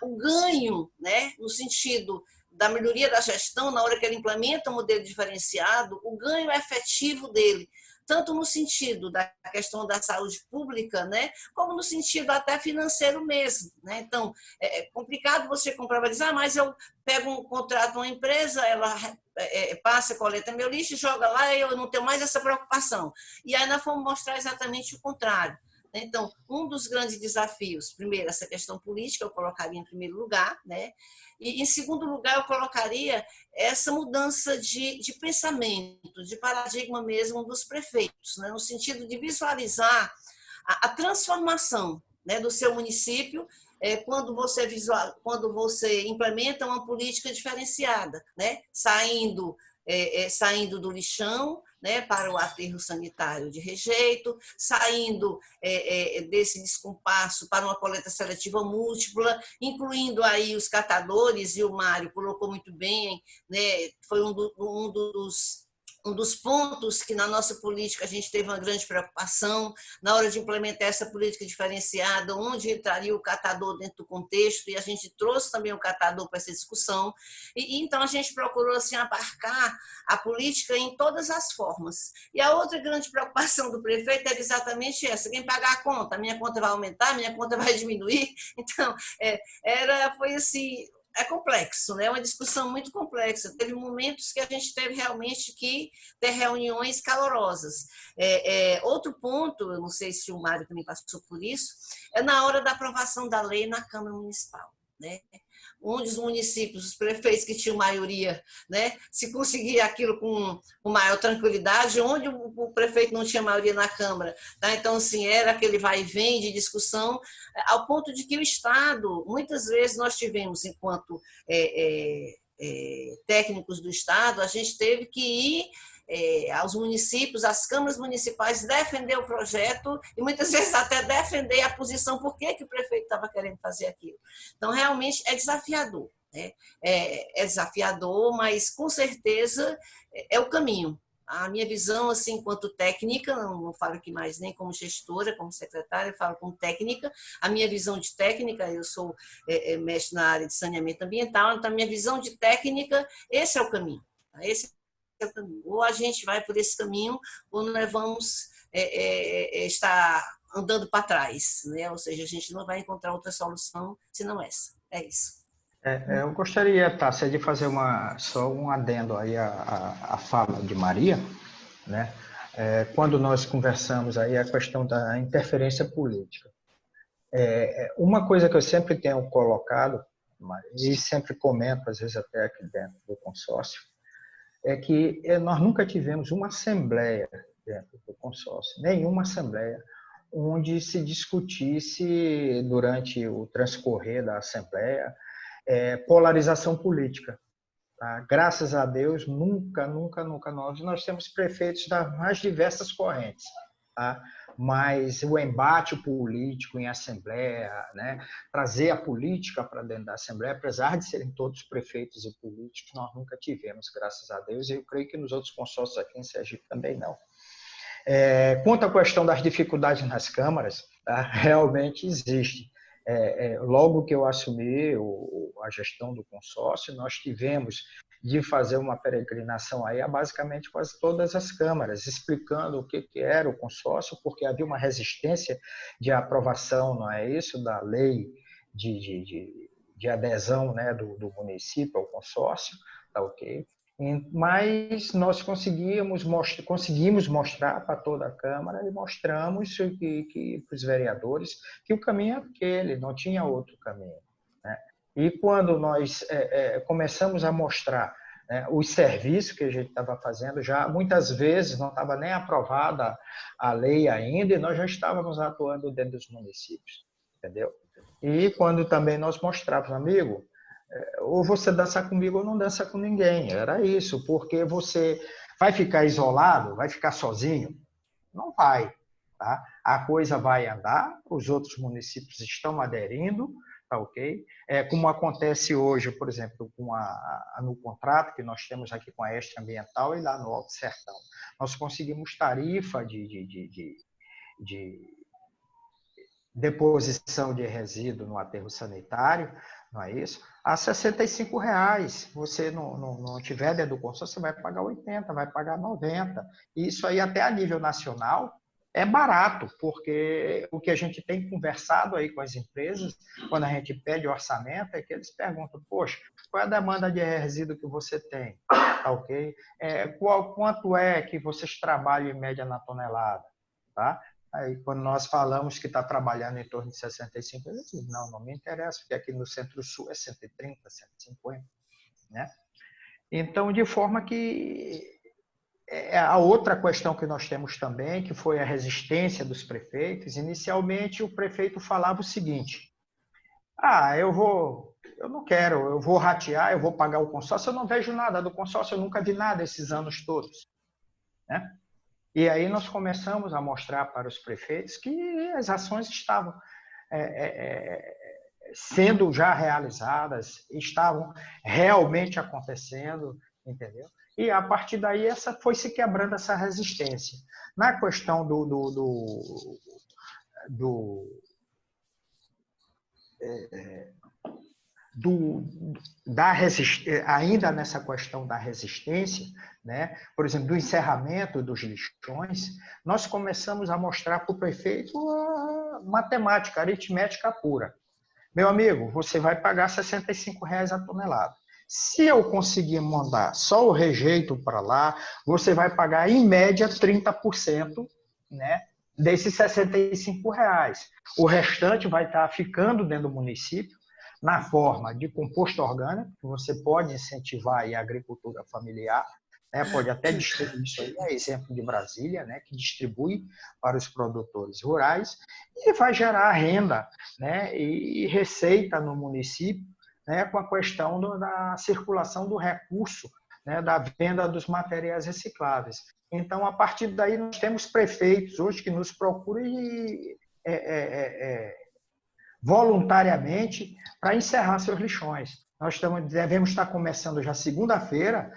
o ganho, né? No sentido da melhoria da gestão, na hora que ele implementa um modelo diferenciado, o ganho efetivo dele, tanto no sentido da questão da saúde pública, né, como no sentido até financeiro mesmo, né? Então, é complicado você comprar e dizer, mas eu pego contrato uma empresa, ela passa, coleta meu lixo, joga lá e eu não tenho mais essa preocupação. E aí nós fomos mostrar exatamente o contrário. Então, um dos grandes desafios, primeiro, essa questão política, eu colocaria em primeiro lugar, né? E, em segundo lugar, eu colocaria essa mudança de pensamento, de paradigma mesmo dos prefeitos, né? No sentido de visualizar a transformação, né, do seu município quando você implementa uma política diferenciada, né? Saindo do lixão, né, para o aterro sanitário de rejeito, saindo desse descompasso para uma coleta seletiva múltipla, incluindo aí os catadores, e o Mário colocou muito bem, né, foi um dos pontos que na nossa política a gente teve uma grande preocupação na hora de implementar essa política diferenciada, onde entraria o catador dentro do contexto, e a gente trouxe também o catador para essa discussão, e então a gente procurou assim, abarcar a política em todas as formas. E a outra grande preocupação do prefeito era exatamente essa: quem pagar a conta? A minha conta vai aumentar, a minha conta vai diminuir? Então, foi assim, é complexo, né? É uma discussão muito complexa. Teve momentos que a gente teve realmente que ter reuniões calorosas. Outro ponto, eu não sei se o Mário também passou por isso, é na hora da aprovação da lei na Câmara Municipal, né? Onde os municípios, os prefeitos que tinham maioria, né, se conseguia aquilo com maior tranquilidade, onde o prefeito não tinha maioria na Câmara, tá? Então, assim, era aquele vai e vem de discussão, ao ponto de que o Estado, muitas vezes nós tivemos, enquanto técnicos do Estado, a gente teve que ir aos municípios, às câmaras municipais, defender o projeto e muitas vezes até defender a posição, por que o prefeito estava querendo fazer aquilo. Então, realmente é desafiador, né? É desafiador, mas com certeza é o caminho. A minha visão, assim, enquanto técnica, não falo aqui mais nem como gestora, como secretária, eu falo como técnica. A minha visão de técnica, eu sou mestre na área de saneamento ambiental, então a minha visão de técnica, esse é o caminho. Esse é o caminho. Ou a gente vai por esse caminho, ou nós vamos estar andando para trás, né? Ou seja, a gente não vai encontrar outra solução senão essa. É isso. Eu gostaria, Tássia, de fazer só um adendo aí à fala de Maria, né? Quando nós conversamos aí a questão da interferência política. Uma coisa que eu sempre tenho colocado, e sempre comento, às vezes até aqui dentro do consórcio, é que nós nunca tivemos uma assembleia dentro do consórcio, nenhuma assembleia, onde se discutisse durante o transcorrer da assembleia polarização política. Tá? Graças a Deus, nunca nós temos prefeitos das mais diversas correntes, tá? Mas o embate político em assembleia, né? Trazer a política para dentro da assembleia, apesar de serem todos prefeitos e políticos, nós nunca tivemos, graças a Deus, e eu creio que nos outros consórcios aqui em Sergipe também não. Quanto à questão das dificuldades nas câmaras, tá? Realmente existe. Logo que eu assumi a gestão do consórcio, nós tivemos de fazer uma peregrinação aí a basicamente quase todas as câmaras, explicando o que era o consórcio, porque havia uma resistência de aprovação, não é isso, da lei de adesão, né, do município ao consórcio, tá ok? Mas nós conseguimos mostrar para toda a Câmara e mostramos que para os vereadores que o caminho é aquele, não tinha outro caminho, né? E quando nós começamos a mostrar, né, os serviços que a gente estava fazendo, já muitas vezes não estava nem aprovada a lei ainda e nós já estávamos atuando dentro dos municípios, entendeu? E quando também nós mostrávamos, amigo, ou você dança comigo ou não dança com ninguém. Era isso, porque você vai ficar isolado, vai ficar sozinho? Não vai. Tá? A coisa vai andar, os outros municípios estão aderindo, tá ok? Como acontece hoje, por exemplo, no contrato que nós temos aqui com a Extra Ambiental e lá no Alto Sertão. Nós conseguimos tarifa de deposição de resíduo no aterro sanitário, não é isso? A R$ 65. Você não tiver dentro do consórcio, você vai pagar 80, vai pagar 90. Isso aí até a nível nacional é barato, porque o que a gente tem conversado aí com as empresas, quando a gente pede orçamento, é que eles perguntam, poxa, qual é a demanda de resíduo que você tem? Tá ok? Quanto é que vocês trabalham em média na tonelada? Tá? Aí, quando nós falamos que está trabalhando em torno de 65, eu digo, não me interessa, porque aqui no Centro-Sul é 130, 150, né? Então, de forma que a outra questão que nós temos também, que foi a resistência dos prefeitos, inicialmente o prefeito falava o seguinte, eu não quero, eu vou ratear, eu vou pagar o consórcio, eu não vejo nada do consórcio, eu nunca vi nada esses anos todos, né? E aí nós começamos a mostrar para os prefeitos que as ações estavam sendo já realizadas, estavam realmente acontecendo, entendeu? E a partir daí foi se quebrando essa resistência. Na questão ainda nessa questão da resistência, né? Por exemplo, do encerramento dos lixões, nós começamos a mostrar para o prefeito a matemática, a aritmética pura. Meu amigo, você vai pagar R$ 65 a tonelada. Se eu conseguir mandar só o rejeito para lá, você vai pagar, em média, 30%, né, desses R$ 65. O restante vai estar ficando dentro do município, na forma de composto orgânico, que você pode incentivar aí a agricultura familiar, né, pode até distribuir isso aí, é exemplo de Brasília, né, que distribui para os produtores rurais e vai gerar renda, né, e receita no município, né, com a questão da circulação do recurso, né, da venda dos materiais recicláveis. Então, a partir daí, nós temos prefeitos hoje que nos procuram voluntariamente para encerrar seus lixões. Nós devemos estar começando já segunda-feira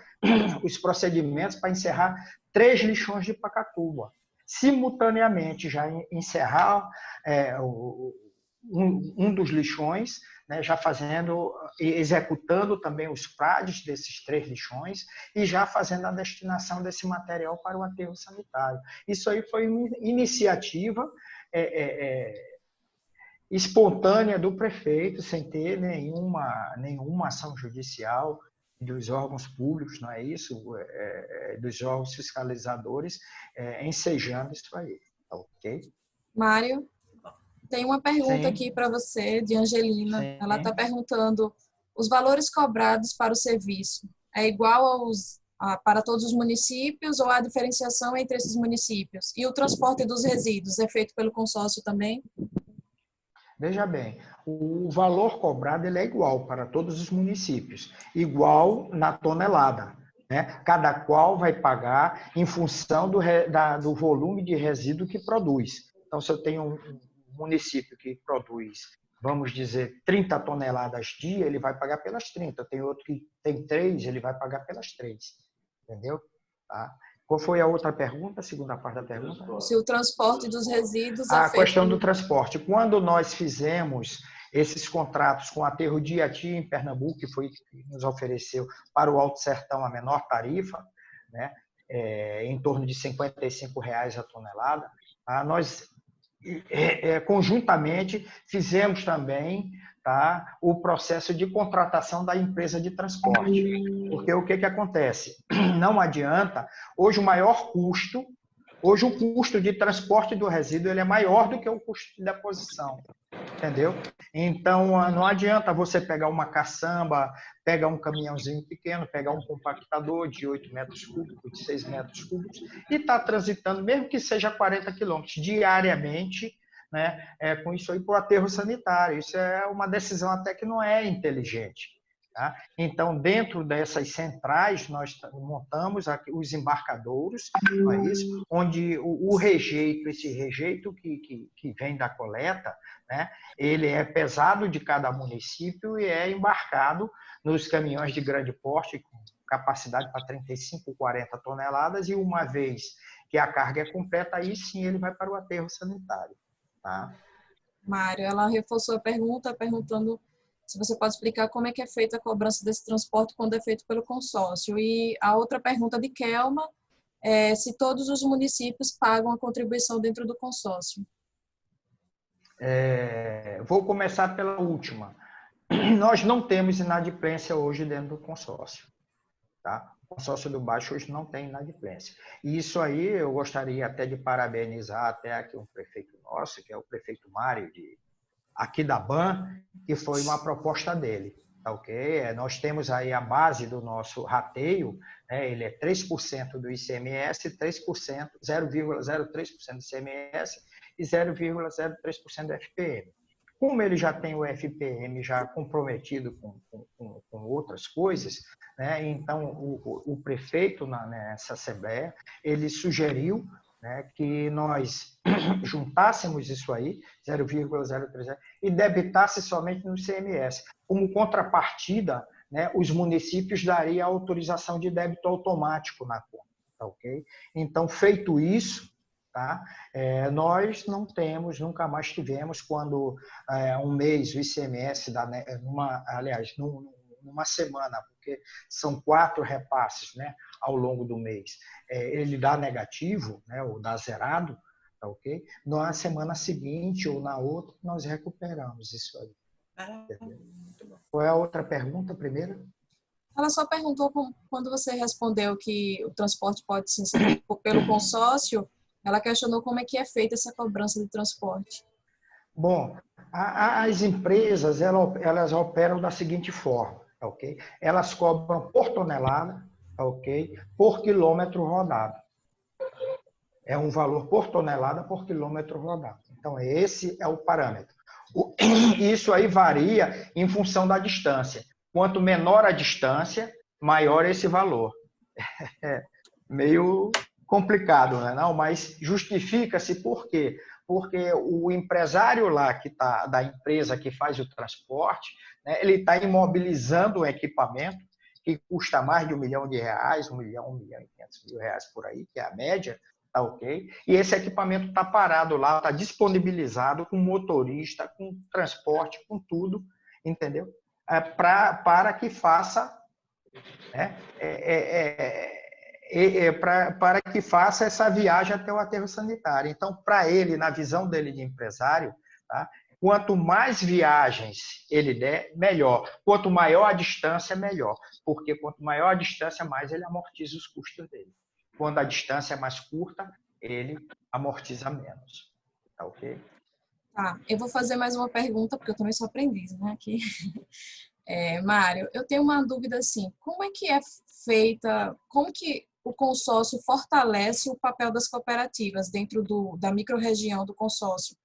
os procedimentos para encerrar 3 lixões de Pacatuba. Simultaneamente, já encerrar um dos lixões, né, já executando também os PRADs desses 3 lixões e já fazendo a destinação desse material para o aterro sanitário. Isso aí foi uma iniciativa espontânea do prefeito, sem ter nenhuma ação judicial dos órgãos públicos, não é isso? Dos órgãos fiscalizadores, ensejando isso aí, ok? Mário, tem uma pergunta Sim. aqui para você, de Angelina. Sim. Ela está perguntando, os valores cobrados para o serviço é igual para todos os municípios ou há diferenciação entre esses municípios? E o transporte dos resíduos é feito pelo consórcio também? Veja bem, o valor cobrado ele é igual para todos os municípios, igual na tonelada, né? Cada qual vai pagar em função do volume de resíduo que produz. Então, se eu tenho um município que produz, vamos dizer, 30 toneladas dia, ele vai pagar pelas 30. Tem outro que tem 3, ele vai pagar pelas 3. Entendeu? Tá? Qual foi a outra pergunta, a segunda parte da pergunta? Se o transporte dos resíduos é A feito... questão do transporte. Quando nós fizemos esses contratos com o aterro de Iati, em Pernambuco, que foi que nos ofereceu para o Alto Sertão a menor tarifa, né, em torno de R$ 55 a tonelada, nós conjuntamente fizemos também, tá, o processo de contratação da empresa de transporte. Porque o que acontece? Não adianta, hoje o custo de transporte do resíduo ele é maior do que o custo de deposição, entendeu? Então, não adianta você pegar uma caçamba, pegar um caminhãozinho pequeno, pegar um compactador de 8 metros cúbicos, de 6 metros cúbicos, e estar transitando, mesmo que seja 40 quilômetros diariamente, né, com isso aí para o aterro sanitário. Isso é uma decisão até que não é inteligente, Tá? Então, dentro dessas centrais, nós montamos aqui os embarcadouros, não é isso? Onde o rejeito, esse rejeito que vem da coleta, né? Ele é pesado de cada município e é embarcado nos caminhões de grande porte, com capacidade para 35, 40 toneladas, e uma vez que a carga é completa, aí sim ele vai para o aterro sanitário. Tá? Mário, ela reforçou a pergunta, perguntando se você pode explicar como é que é feita a cobrança desse transporte quando é feito pelo consórcio. E a outra pergunta de Kelma é se todos os municípios pagam a contribuição dentro do consórcio. Vou começar pela última. Nós não temos inadimplência hoje dentro do consórcio. Tá? O consórcio do Baixo hoje não tem inadimplência. E isso aí eu gostaria até de parabenizar até aqui um prefeito nosso, que é o prefeito Mário, aqui da BAN, que foi uma proposta dele. Tá, ok? Nós temos aí a base do nosso rateio, né? Ele é 3% do ICMS, 3%, 0,03% do ICMS e 0,03% do FPM. Como ele já tem o FPM já comprometido com outras coisas, né? Então o prefeito nessa Assembleia, ele sugeriu, né, que nós juntássemos isso aí, 0,03, e debitasse somente no ICMS. Como contrapartida, né, os municípios dariam autorização de débito automático na conta. Tá, ok? Então, feito isso, tá? Nós não temos, nunca mais tivemos, quando um mês o ICMS dá, né, numa semana, porque são 4 repasses, né, ao longo do mês, ele dá negativo, né, ou dá zerado, tá, ok? Na semana seguinte ou na outra, nós recuperamos isso aí. Qual é a outra pergunta, primeira? Ela só perguntou quando você respondeu que o transporte pode ser feito pelo consórcio, ela questionou como é que é feita essa cobrança de transporte. Bom, as empresas elas operam da seguinte forma, ok? Elas cobram por tonelada, ok? Por quilômetro rodado. É um valor por tonelada por quilômetro rodado. Então, esse é o parâmetro. Isso aí varia em função da distância. Quanto menor a distância, maior esse valor. É meio complicado, né? Não, mas justifica-se por quê? Porque o empresário lá da empresa que faz o transporte, né, ele está imobilizando o equipamento que custa mais de R$1 milhão, R$1 milhão, R$1.500.000 por aí, que é a média, tá, ok? E esse equipamento está parado lá, está disponibilizado com motorista, com transporte, com tudo, entendeu? Para que faça, né, para que faça essa viagem até o aterro sanitário. Então, para ele, na visão dele de empresário, tá, quanto mais viagens ele der, melhor. Quanto maior a distância, melhor. Porque quanto maior a distância, mais ele amortiza os custos dele. Quando a distância é mais curta, ele amortiza menos. Tá, ok? Tá, eu vou fazer mais uma pergunta, porque eu também sou aprendiz, né, aqui. Mário, eu tenho uma dúvida assim, como é que é feita, como que o consórcio fortalece o papel das cooperativas dentro da microrregião do consórcio?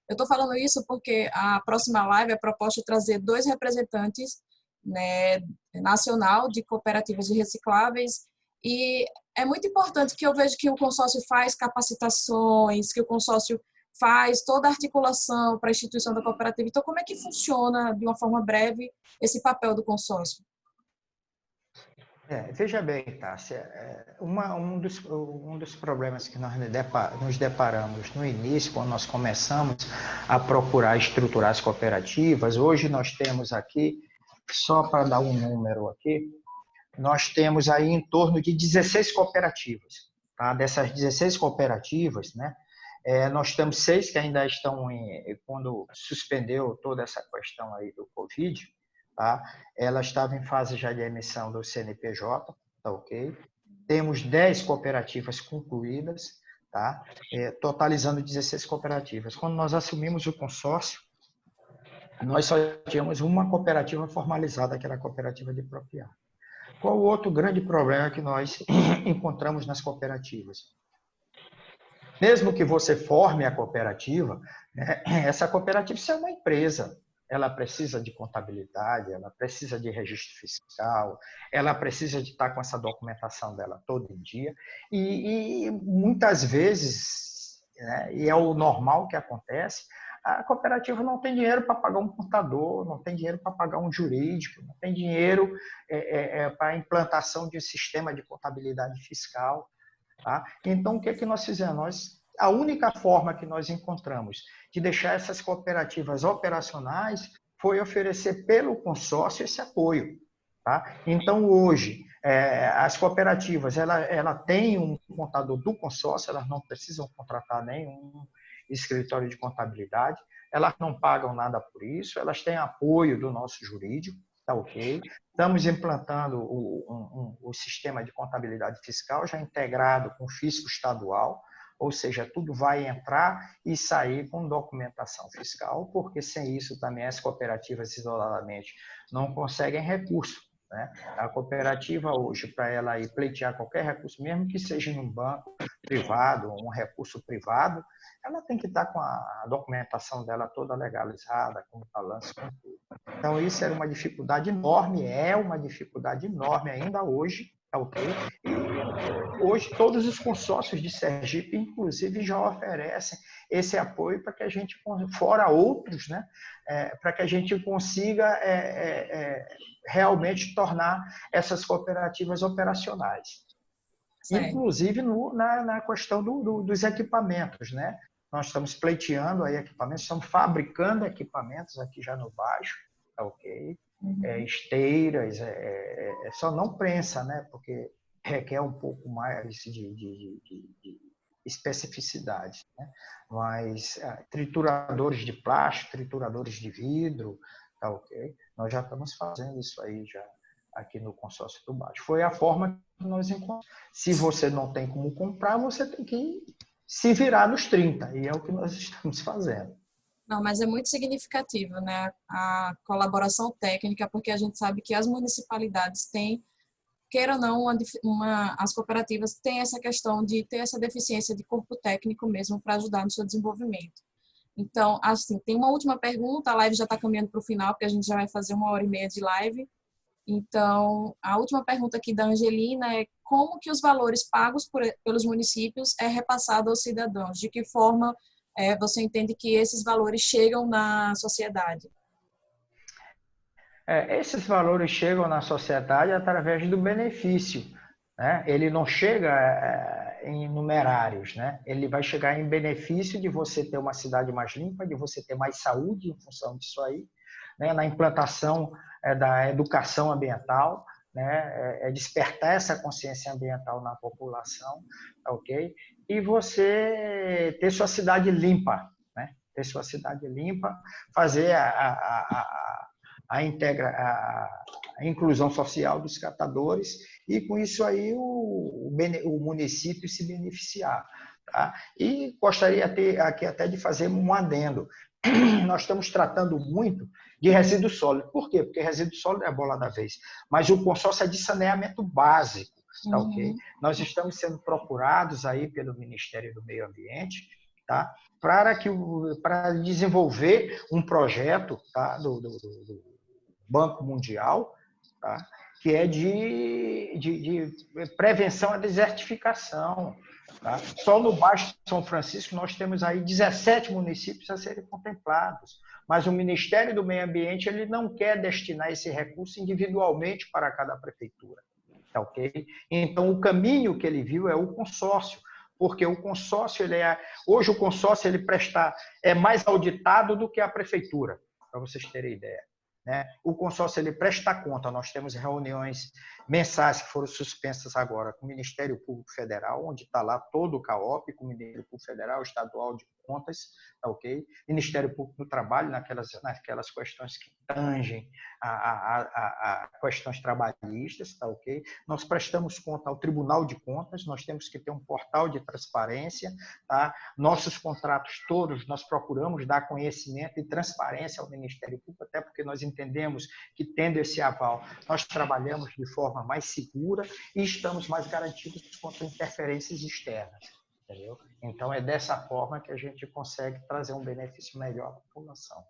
Eu estou falando isso porque a próxima live é proposta de trazer 2 representantes, né, nacional de cooperativas de recicláveis, e é muito importante que eu veja que o consórcio faz capacitações, que o consórcio faz toda a articulação para a instituição da cooperativa. Então, como é que funciona, de uma forma breve, esse papel do consórcio? Veja bem, Tássia, um dos problemas que nós nos deparamos no início, quando nós começamos a procurar estruturar as cooperativas, hoje nós temos aqui, só para dar um número aqui, nós temos aí em torno de 16 cooperativas. Tá? Dessas 16 cooperativas, né, nós temos 6 que ainda estão quando suspendeu toda essa questão aí do Covid, tá? Ela estava em fase já de emissão do CNPJ, tá, ok? Temos 10 cooperativas concluídas, tá? Totalizando 16 cooperativas. Quando nós assumimos o consórcio, nós só tínhamos uma cooperativa formalizada, que era a cooperativa de Propriar. Qual o outro grande problema que nós encontramos nas cooperativas? Mesmo que você forme a cooperativa, né, essa cooperativa é uma empresa. ela precisa de contabilidade, ela precisa de registro fiscal, ela precisa de estar com essa documentação dela todo dia. E muitas vezes, né, e é o normal que acontece, a cooperativa não tem dinheiro para pagar um contador, não tem dinheiro para pagar um jurídico, não tem dinheiro para a implantação de um sistema de contabilidade fiscal. Tá? Então, o que é que nós fizemos? A única forma que nós encontramos de deixar essas cooperativas operacionais foi oferecer pelo consórcio esse apoio. Tá? Então, hoje, as cooperativas ela têm um contador do consórcio, elas não precisam contratar nenhum escritório de contabilidade, elas não pagam nada por isso, elas têm apoio do nosso jurídico, tá ok? Estamos implantando o sistema de contabilidade fiscal já integrado com o fisco estadual, ou seja, tudo vai entrar e sair com documentação fiscal, porque sem isso também as cooperativas isoladamente não conseguem recurso. Né? A cooperativa hoje, para ela ir pleitear qualquer recurso, mesmo que seja em um banco privado, um recurso privado, ela tem que estar com a documentação dela toda legalizada, com o balanço, com tudo. Então, isso era uma dificuldade enorme, é uma dificuldade enorme ainda hoje, tá ok? E hoje todos os consórcios de Sergipe, inclusive, já oferecem esse apoio para que a gente, fora outros, né, para que a gente consiga realmente tornar essas cooperativas operacionais. Certo. Inclusive na questão dos equipamentos, né? Nós estamos pleiteando aí equipamentos, estamos fabricando equipamentos aqui já no baixo, tá ok? Esteiras, só não prensa, né? Porque requer um pouco mais de especificidade, né? Mas trituradores de plástico, trituradores de vidro, tá ok? Nós já estamos fazendo isso aí já aqui no consórcio do baixo. Foi a forma que nós encontramos. Se você não tem como comprar, você tem que se virar nos 30, e é o que nós estamos fazendo. Não, mas é muito significativo, né, a colaboração técnica, porque a gente sabe que as municipalidades têm, queira ou não, as cooperativas têm essa questão de ter essa deficiência de corpo técnico mesmo para ajudar no seu desenvolvimento. Então, assim, tem uma última pergunta, a live já está caminhando para o final, porque a gente já vai fazer 1h30 de live. Então, a última pergunta aqui da Angelina é como que os valores pagos pelos municípios é repassado aos cidadãos? De que forma você entende que esses valores chegam na sociedade? Esses valores chegam na sociedade através do benefício, né? Ele não chega em numerários, né? Ele vai chegar em benefício de você ter uma cidade mais limpa, de você ter mais saúde em função disso aí, né? Na implantação da educação ambiental, né? Despertar essa consciência ambiental na população, ok? E você ter sua cidade limpa, né? Ter sua cidade limpa, fazer a inclusão social dos catadores e, com isso aí, o município se beneficiar. Tá? E gostaria aqui até de fazer um adendo. Nós estamos tratando muito de resíduo sólido. Por quê? Porque resíduo sólido é a bola da vez. Mas o consórcio é de saneamento básico. Tá, ok? Nós estamos sendo procurados aí pelo Ministério do Meio Ambiente, tá? Para desenvolver um projeto, tá? do Banco Mundial, tá? Que é de prevenção à desertificação. Tá? Só no Baixo São Francisco nós temos aí 17 municípios a serem contemplados, mas o Ministério do Meio Ambiente ele não quer destinar esse recurso individualmente para cada prefeitura. Tá, ok? Então, o caminho que ele viu é o consórcio, porque o consórcio, hoje o consórcio ele é mais auditado do que a prefeitura, para vocês terem ideia. Né? O consórcio ele presta conta, nós temos reuniões mensais que foram suspensas agora com o Ministério Público Federal, onde está lá todo o CAOP, com o Ministério Público Federal, Estadual de Contas, tá, ok? Ministério Público do Trabalho, naquelas questões que tangem a questões trabalhistas, tá, ok? Nós prestamos conta ao Tribunal de Contas, nós temos que ter um portal de transparência, tá? Nossos contratos todos nós procuramos dar conhecimento e transparência ao Ministério Público, até porque nós entendemos que, tendo esse aval, nós trabalhamos de forma mais segura e estamos mais garantidos contra interferências externas. Entendeu? Então, é dessa forma que a gente consegue trazer um benefício melhor à população.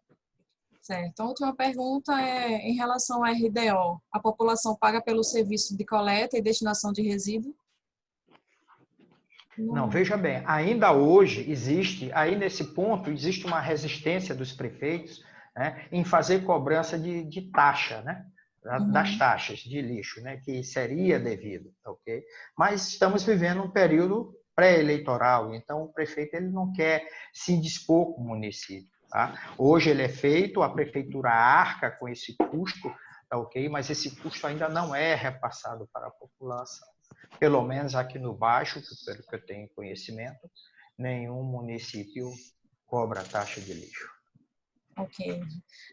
Certo. A última pergunta é em relação ao RDO. A população paga pelo serviço de coleta e destinação de resíduo? Não, veja bem, ainda hoje existe, aí nesse ponto, existe uma resistência dos prefeitos, né, em fazer cobrança de taxa, né, das taxas de lixo, né, que seria devido, ok? Mas estamos vivendo um período pré-eleitoral, então o prefeito ele não quer se indispor com o município. Tá? Hoje ele é feito, a prefeitura arca com esse custo, tá, ok? Mas esse custo ainda não é repassado para a população. Pelo menos aqui no Baixo, pelo que eu tenho conhecimento, nenhum município cobra taxa de lixo. Ok.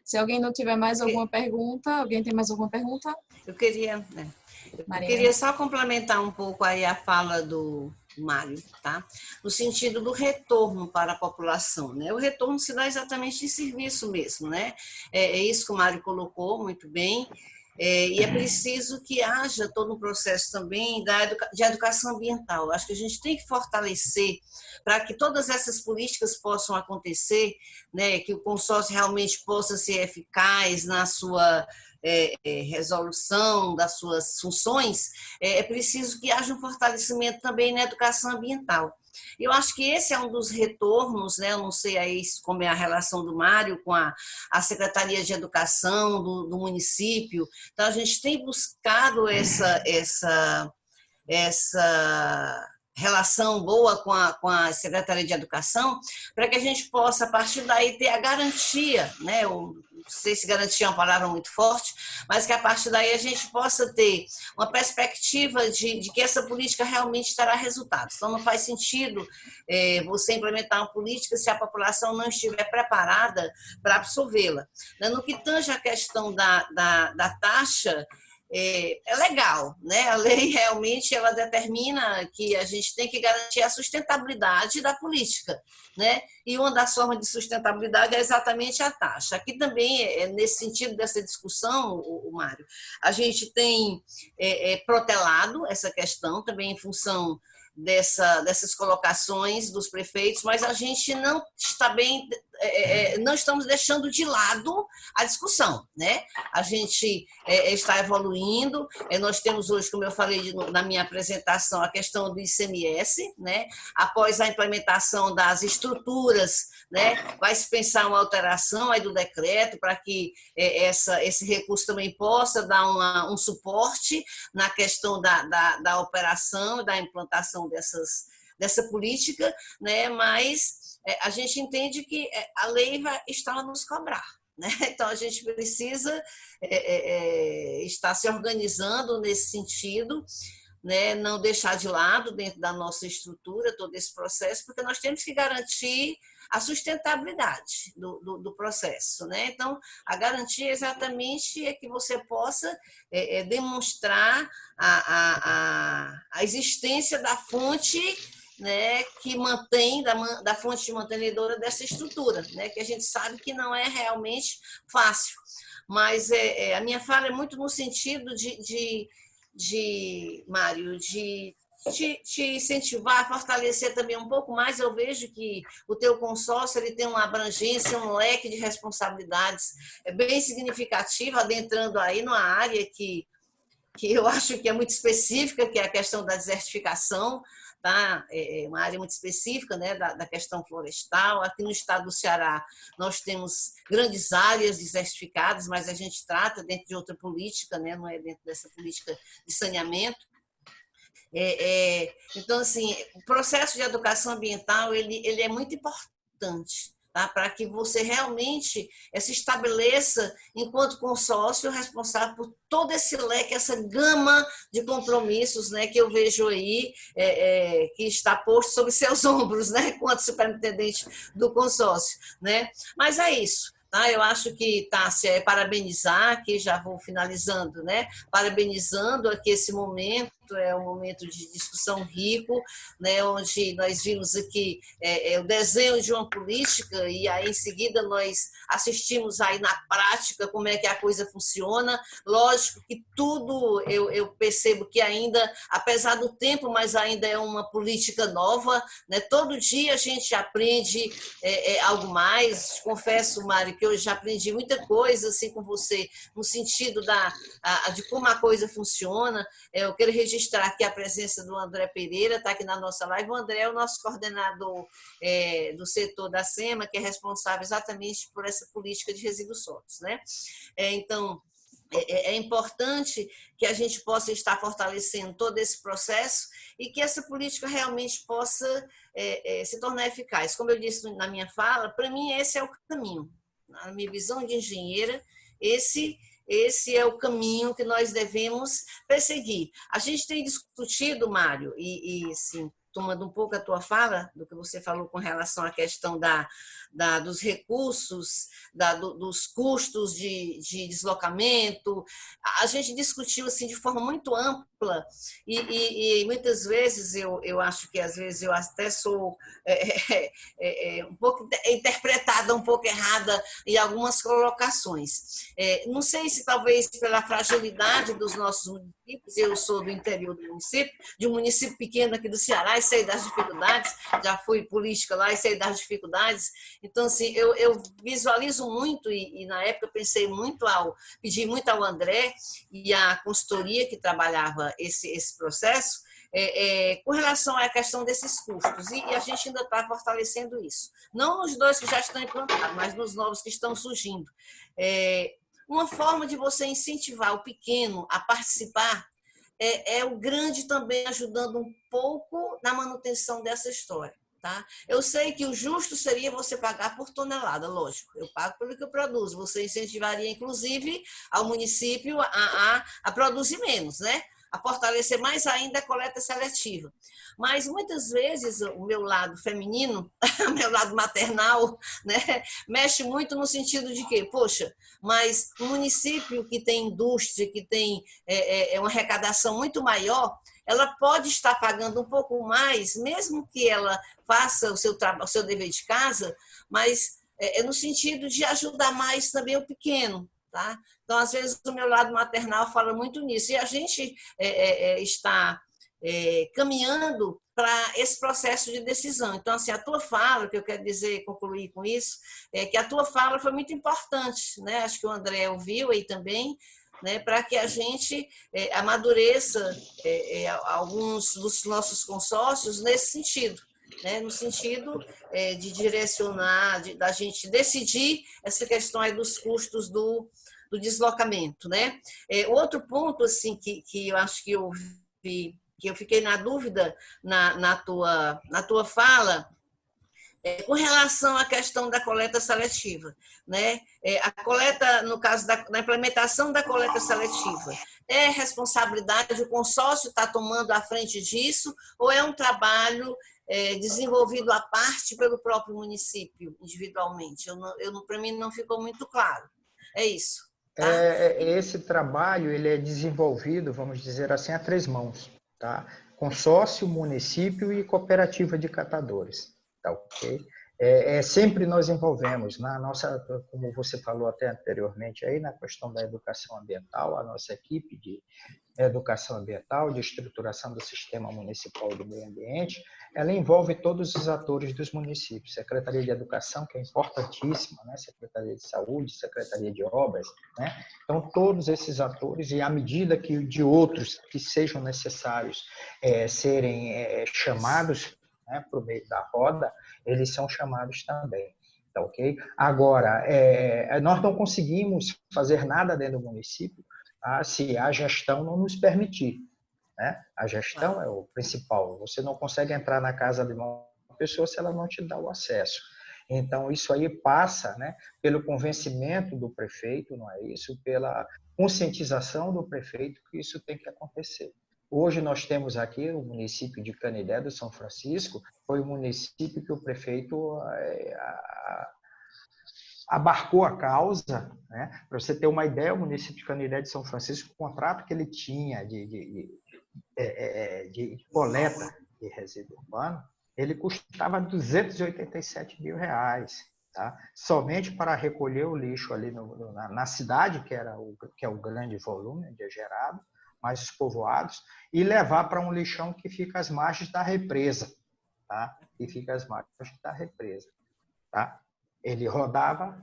Se alguém não tiver mais alguma pergunta, alguém tem mais alguma pergunta? Eu queria só complementar um pouco aí a fala do Mário, tá? No sentido do retorno para a população, né? O retorno se dá exatamente de serviço mesmo, né? É isso que o Mário colocou muito bem. E é preciso que haja todo um processo também de educação ambiental. Acho que a gente tem que fortalecer para que todas essas políticas possam acontecer, né, que o consórcio realmente possa ser eficaz na sua resolução das suas funções, é preciso que haja um fortalecimento também na educação ambiental. Eu acho que esse é um dos retornos, né? Eu não sei aí como é a relação do Mário com a Secretaria de Educação do município. Então, a gente tem buscado essa relação boa com a Secretaria de Educação, para que a gente possa, a partir daí, ter a garantia, né? Eu não sei se garantia é uma palavra muito forte, mas que a partir daí a gente possa ter uma perspectiva de que essa política realmente terá resultados. Então, não faz sentido você implementar uma política se a população não estiver preparada para absorvê-la. No que tange a questão da taxa, é legal, né? A lei realmente ela determina que a gente tem que garantir a sustentabilidade da política, né? E uma das formas de sustentabilidade é exatamente a taxa. Aqui também, nesse sentido dessa discussão, Mário, a gente tem protelado essa questão também em função dessas colocações dos prefeitos, mas a gente não está não estamos deixando de lado a discussão, né? A gente está evoluindo, nós temos hoje, como eu falei na minha apresentação, a questão do ICMS, né? Após a implementação das estruturas, né? Vai se pensar uma alteração aí do decreto para que esse recurso também possa dar um suporte na questão da operação, da implantação dessa política, né? Mas a gente entende que a lei está a nos cobrar, né? Então, a gente precisa estar se organizando nesse sentido, né? Não deixar de lado dentro da nossa estrutura todo esse processo, porque nós temos que garantir a sustentabilidade do processo, né? Então, a garantia exatamente é que você possa demonstrar a existência da fonte, né, que mantém, da fonte mantenedora dessa estrutura, né, que a gente sabe que não é realmente fácil. Mas a minha fala é muito no sentido Mário, de te incentivar, fortalecer também um pouco mais. Eu vejo que o teu consórcio ele tem uma abrangência, um leque de responsabilidades bem significativo, adentrando aí numa área que eu acho que é muito específica, que é a questão da desertificação, tá? É uma área muito específica, né, da questão florestal. Aqui no estado do Ceará nós temos grandes áreas desertificadas, mas a gente trata dentro de outra política, né, não é dentro dessa política de saneamento. Então, assim, o processo de educação ambiental ele é muito importante, tá? Para que você realmente se estabeleça enquanto consórcio responsável por todo esse leque, essa gama de compromissos, né, que eu vejo aí que está posto sobre seus ombros, né, enquanto superintendente do consórcio, né? Mas é isso. Tá, eu acho que, Tássia, parabenizar, que já vou finalizando, né? Parabenizando aqui esse momento, momento é um momento de discussão rico, né, onde nós vimos aqui o desenho de uma política e aí em seguida nós assistimos aí na prática como é que a coisa funciona. Lógico que tudo eu percebo que ainda, apesar do tempo, mas ainda é uma política nova, né? Todo dia a gente aprende algo mais. Confesso, Mário, que eu já aprendi muita coisa assim com você, no sentido de como a coisa funciona. Eu quero registrar aqui a presença do André Pereira, está aqui na nossa live. O André é o nosso coordenador do setor da SEMA, que é responsável exatamente por essa política de resíduos sólidos, né? Então, é importante que a gente possa estar fortalecendo todo esse processo e que essa política realmente possa se tornar eficaz. Como eu disse na minha fala, para mim esse é o caminho. Na minha visão de engenheira, esse é o caminho que nós devemos perseguir. A gente tem discutido, Mário, e sim, tomando um pouco a tua fala, do que você falou com relação à questão dos recursos, dos custos de deslocamento, a gente discutiu assim, de forma muito ampla e muitas vezes eu acho que às vezes eu até sou um pouco interpretada, um pouco errada em algumas colocações. Não sei se talvez pela fragilidade dos nossos municípios, eu sou do interior do município, de um município pequeno aqui do Ceará, e sei das dificuldades, já fui política lá e sei das dificuldades. Então, assim, eu visualizo muito, e na época pensei muito pedi muito ao André e à consultoria que trabalhava esse processo, com relação à questão desses custos, e a gente ainda está fortalecendo isso. Não nos dois que já estão implantados, mas nos novos que estão surgindo. Uma forma de você incentivar o pequeno a participar o grande também ajudando um pouco na manutenção dessa história. Tá? Eu sei que o justo seria você pagar por tonelada, lógico, eu pago pelo que eu produzo, você incentivaria, inclusive, ao município a produzir menos, né? A fortalecer mais ainda a coleta seletiva. Mas, muitas vezes, o meu lado feminino, o meu lado maternal, né, mexe muito no sentido de que, poxa, mas um município que tem indústria, que tem uma arrecadação muito maior, ela pode estar pagando um pouco mais, mesmo que ela faça o seu dever de casa, mas no sentido de ajudar mais também o pequeno. Tá? Então, às vezes, o meu lado maternal fala muito nisso. E a gente está caminhando para esse processo de decisão. Então, assim, a tua fala, o que eu quero dizer, concluir com isso, é que a tua fala foi muito importante, né? Acho que o André ouviu aí também, né, para que a gente amadureça alguns dos nossos consórcios nesse sentido, né, no sentido de direcionar, da gente decidir essa questão aí dos custos do deslocamento. Né? Outro ponto assim, que eu acho que eu vi, que eu fiquei na dúvida na tua fala, com relação à questão da coleta seletiva, né? A coleta, no caso da implementação da coleta seletiva, é responsabilidade, o consórcio está tomando a frente disso, ou é um trabalho desenvolvido à parte pelo próprio município, individualmente? Para mim não ficou muito claro. É isso. Tá? Esse trabalho ele é desenvolvido, vamos dizer assim, a três mãos, tá? Consórcio, município e cooperativa de catadores. Tá, ok? Sempre nós envolvemos na nossa, como você falou até anteriormente aí, na questão da educação ambiental, a nossa equipe de educação ambiental, de estruturação do sistema municipal do meio ambiente, ela envolve todos os atores dos municípios, Secretaria de Educação, que é importantíssima, né? Secretaria de Saúde, Secretaria de Obras, né? Então, todos esses atores, e à medida que de outros que sejam necessários serem chamados, né, para o meio da roda, eles são chamados também. Tá, ok? Agora, nós não conseguimos fazer nada dentro do município se a gestão não nos permitir. Né? A gestão é o principal. Você não consegue entrar na casa de uma pessoa se ela não te dá o acesso. Então, isso aí passa, né, pelo convencimento do prefeito, não é isso? Pela conscientização do prefeito que isso tem que acontecer. Hoje nós temos aqui o município de Canidé do São Francisco, foi o município que o prefeito abarcou a causa, né? Para você ter uma ideia, o município de Canidé de São Francisco, o contrato que ele tinha de coleta de resíduo urbano, ele custava R$ 287 mil, tá? Somente para recolher o lixo ali na cidade, que é o grande volume de gerado, mais os povoados, e levar para um lixão que fica às margens da represa, tá? Que fica às margens da represa, tá? Ele rodava,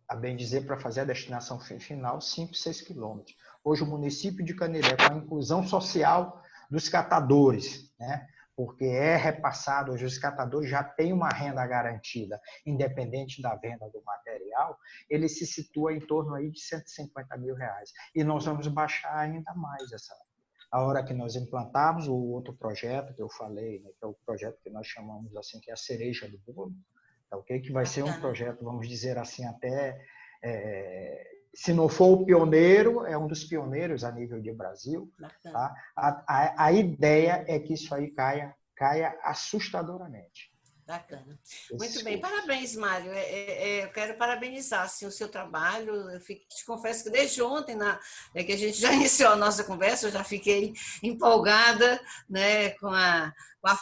a bem dizer, para fazer a destinação final, 5, 6 quilômetros. Hoje, o município de Canidé, com a inclusão social dos catadores, né? Porque é repassado, hoje os catadores já têm uma renda garantida, independente da venda do material, ele se situa em torno aí de R$ 150 mil. E nós vamos baixar ainda mais a hora que nós implantarmos o outro projeto que eu falei, né, que é o projeto que nós chamamos assim, que é a cereja do bolo, tá, okay? Que vai ser um projeto, vamos dizer assim, até... se não for o pioneiro, é um dos pioneiros a nível de Brasil. Tá? A ideia é que isso aí caia assustadoramente. Bacana. Muito bem, parabéns, Mário. Eu quero parabenizar assim, o seu trabalho. Eu te confesso que desde ontem, que a gente já iniciou a nossa conversa, eu já fiquei empolgada, né, com a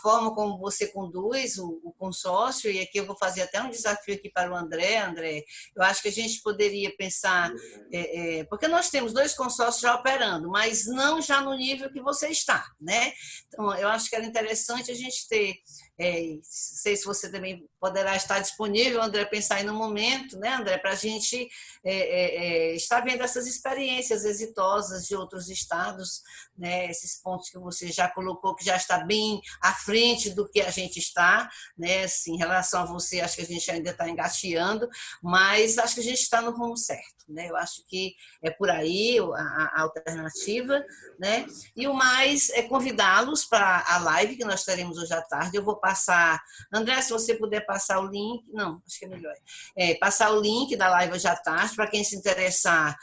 forma como você conduz o consórcio, e aqui eu vou fazer até um desafio aqui para o André. André, eu acho que a gente poderia pensar, porque nós temos 2 consórcios já operando, mas não já no nível que você está, né? Então, eu acho que era interessante a gente ter, não sei se você também poderá estar disponível, André, pensar aí no momento, né, André, para a gente estar vendo essas experiências exitosas de outros estados, né, esses pontos que você já colocou, que já está bem à frente do que a gente está, né, assim, em relação a você, acho que a gente ainda está engateando, mas acho que a gente está no rumo certo, né, eu acho que é por aí a alternativa, né, e o mais é convidá-los para a live que nós teremos hoje à tarde. Eu vou passar, André, se você puder passar o link, não, acho que é melhor, passar o link da live hoje à tarde, para quem se interessar,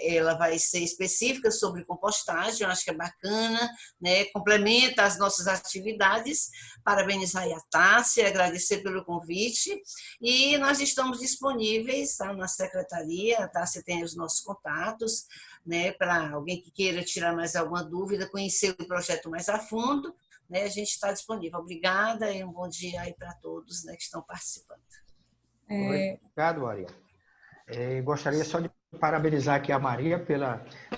ela vai ser específica sobre compostagem, eu acho que é bacana, né, complementa as nossas atividades. Parabenizar a Tássia, agradecer pelo convite, e nós estamos disponíveis, tá, na secretaria. A Tássia tem os nossos contatos, né, para alguém que queira tirar mais alguma dúvida, conhecer o projeto mais a fundo, né, a gente está disponível. Obrigada e um bom dia aí para todos, né, que estão participando. Obrigado, Maria. Gostaria só de parabenizar aqui a Maria pelo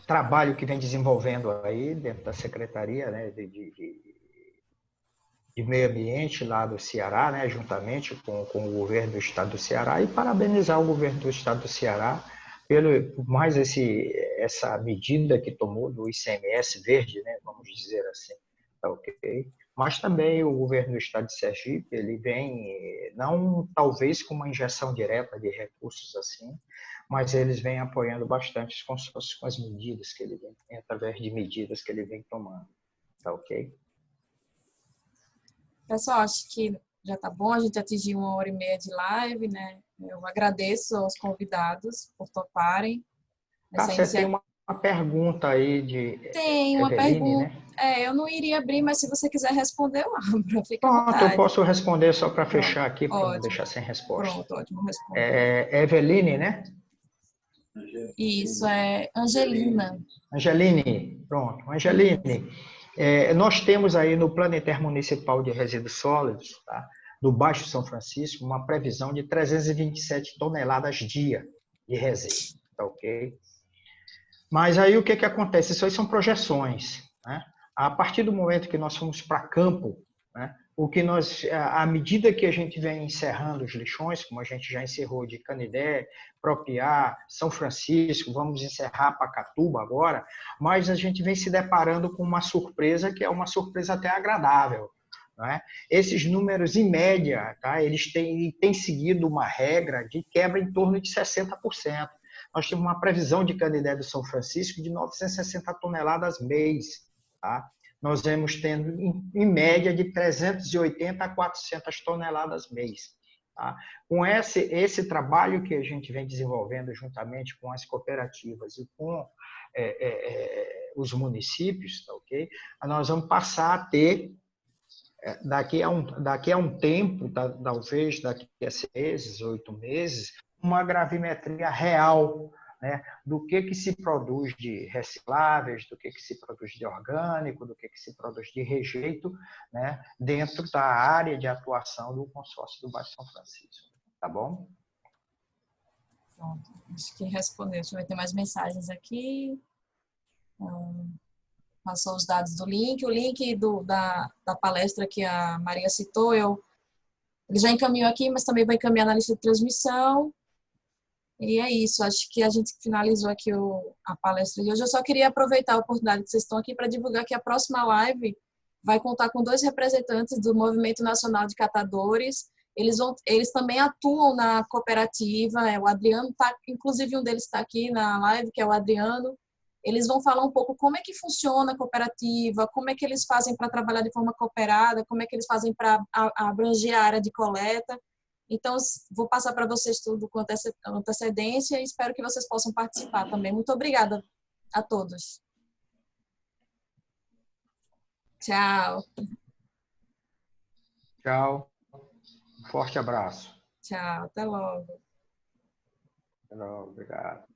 trabalho que vem desenvolvendo aí dentro da Secretaria, né, de Meio Ambiente lá do Ceará, né, juntamente com o governo do estado do Ceará, e parabenizar o governo do estado do Ceará por mais essa medida que tomou do ICMS verde, né, vamos dizer assim, tá, ok? Mas também o governo do estado de Sergipe, ele vem, não talvez com uma injeção direta de recursos assim, mas eles vêm apoiando bastante os consórcios com as medidas que ele vem, através de medidas que ele vem tomando, tá, ok? Pessoal, acho que já tá bom, a gente atingiu 1h30 de live, né? Eu agradeço aos convidados por toparem. Você tem uma pergunta aí de Tem uma Eveline, pergunta. né? Eu não iria abrir, mas se você quiser responder, eu abro. Fica à Pronto, vontade. eu posso responder só para fechar aqui, para não Ótimo. deixar sem resposta. Pronto, ótimo, responde. Eveline, né? Isso, é Angelina. Angeline, pronto. Angeline, nós temos aí no Plano Intermunicipal de Resíduos Sólidos, tá, do Baixo São Francisco, uma previsão de 327 toneladas dia de resíduos, tá, ok? Mas aí o que acontece? Isso aí são projeções, né? A partir do momento que nós fomos para campo, né, à medida que a gente vem encerrando os lixões, como a gente já encerrou de Canidé, Propiá, São Francisco, vamos encerrar Pacatuba agora, mas a gente vem se deparando com uma surpresa que é uma surpresa até agradável, né? Esses números, em média, tá, eles têm seguido uma regra de quebra em torno de 60%. Nós temos uma previsão de Canidé do São Francisco de 960 toneladas mês, tá? Nós vamos tendo, em média, de 380 a 400 toneladas mês. Tá? Com esse trabalho que a gente vem desenvolvendo juntamente com as cooperativas e com os municípios, tá, okay? Nós vamos passar a ter, daqui a um tempo, talvez daqui a 6 meses, 8 meses, uma gravimetria real né, do que se produz de recicláveis, do que se produz de orgânico, do que se produz de rejeito, né, dentro da área de atuação do consórcio do Baixo São Francisco. Tá bom? Pronto, acho que respondeu. Deixa eu ver, tem mais mensagens aqui. Passou os dados do link. O link da palestra que a Maria citou, ele já encaminhou aqui, mas também vai encaminhar na lista de transmissão. E é isso, acho que a gente finalizou aqui a palestra de hoje. Eu só queria aproveitar a oportunidade que vocês estão aqui para divulgar que a próxima live vai contar com 2 representantes do Movimento Nacional de Catadores. Eles também atuam na cooperativa, o Adriano tá, inclusive um deles está aqui na live, que é o Adriano. Eles vão falar um pouco como é que funciona a cooperativa, como é que eles fazem para trabalhar de forma cooperada, como é que eles fazem para abranger a área de coleta. Então, vou passar para vocês tudo com antecedência e espero que vocês possam participar também. Muito obrigada a todos. Tchau. Tchau. Um forte abraço. Tchau. Até logo. Até logo. Obrigado.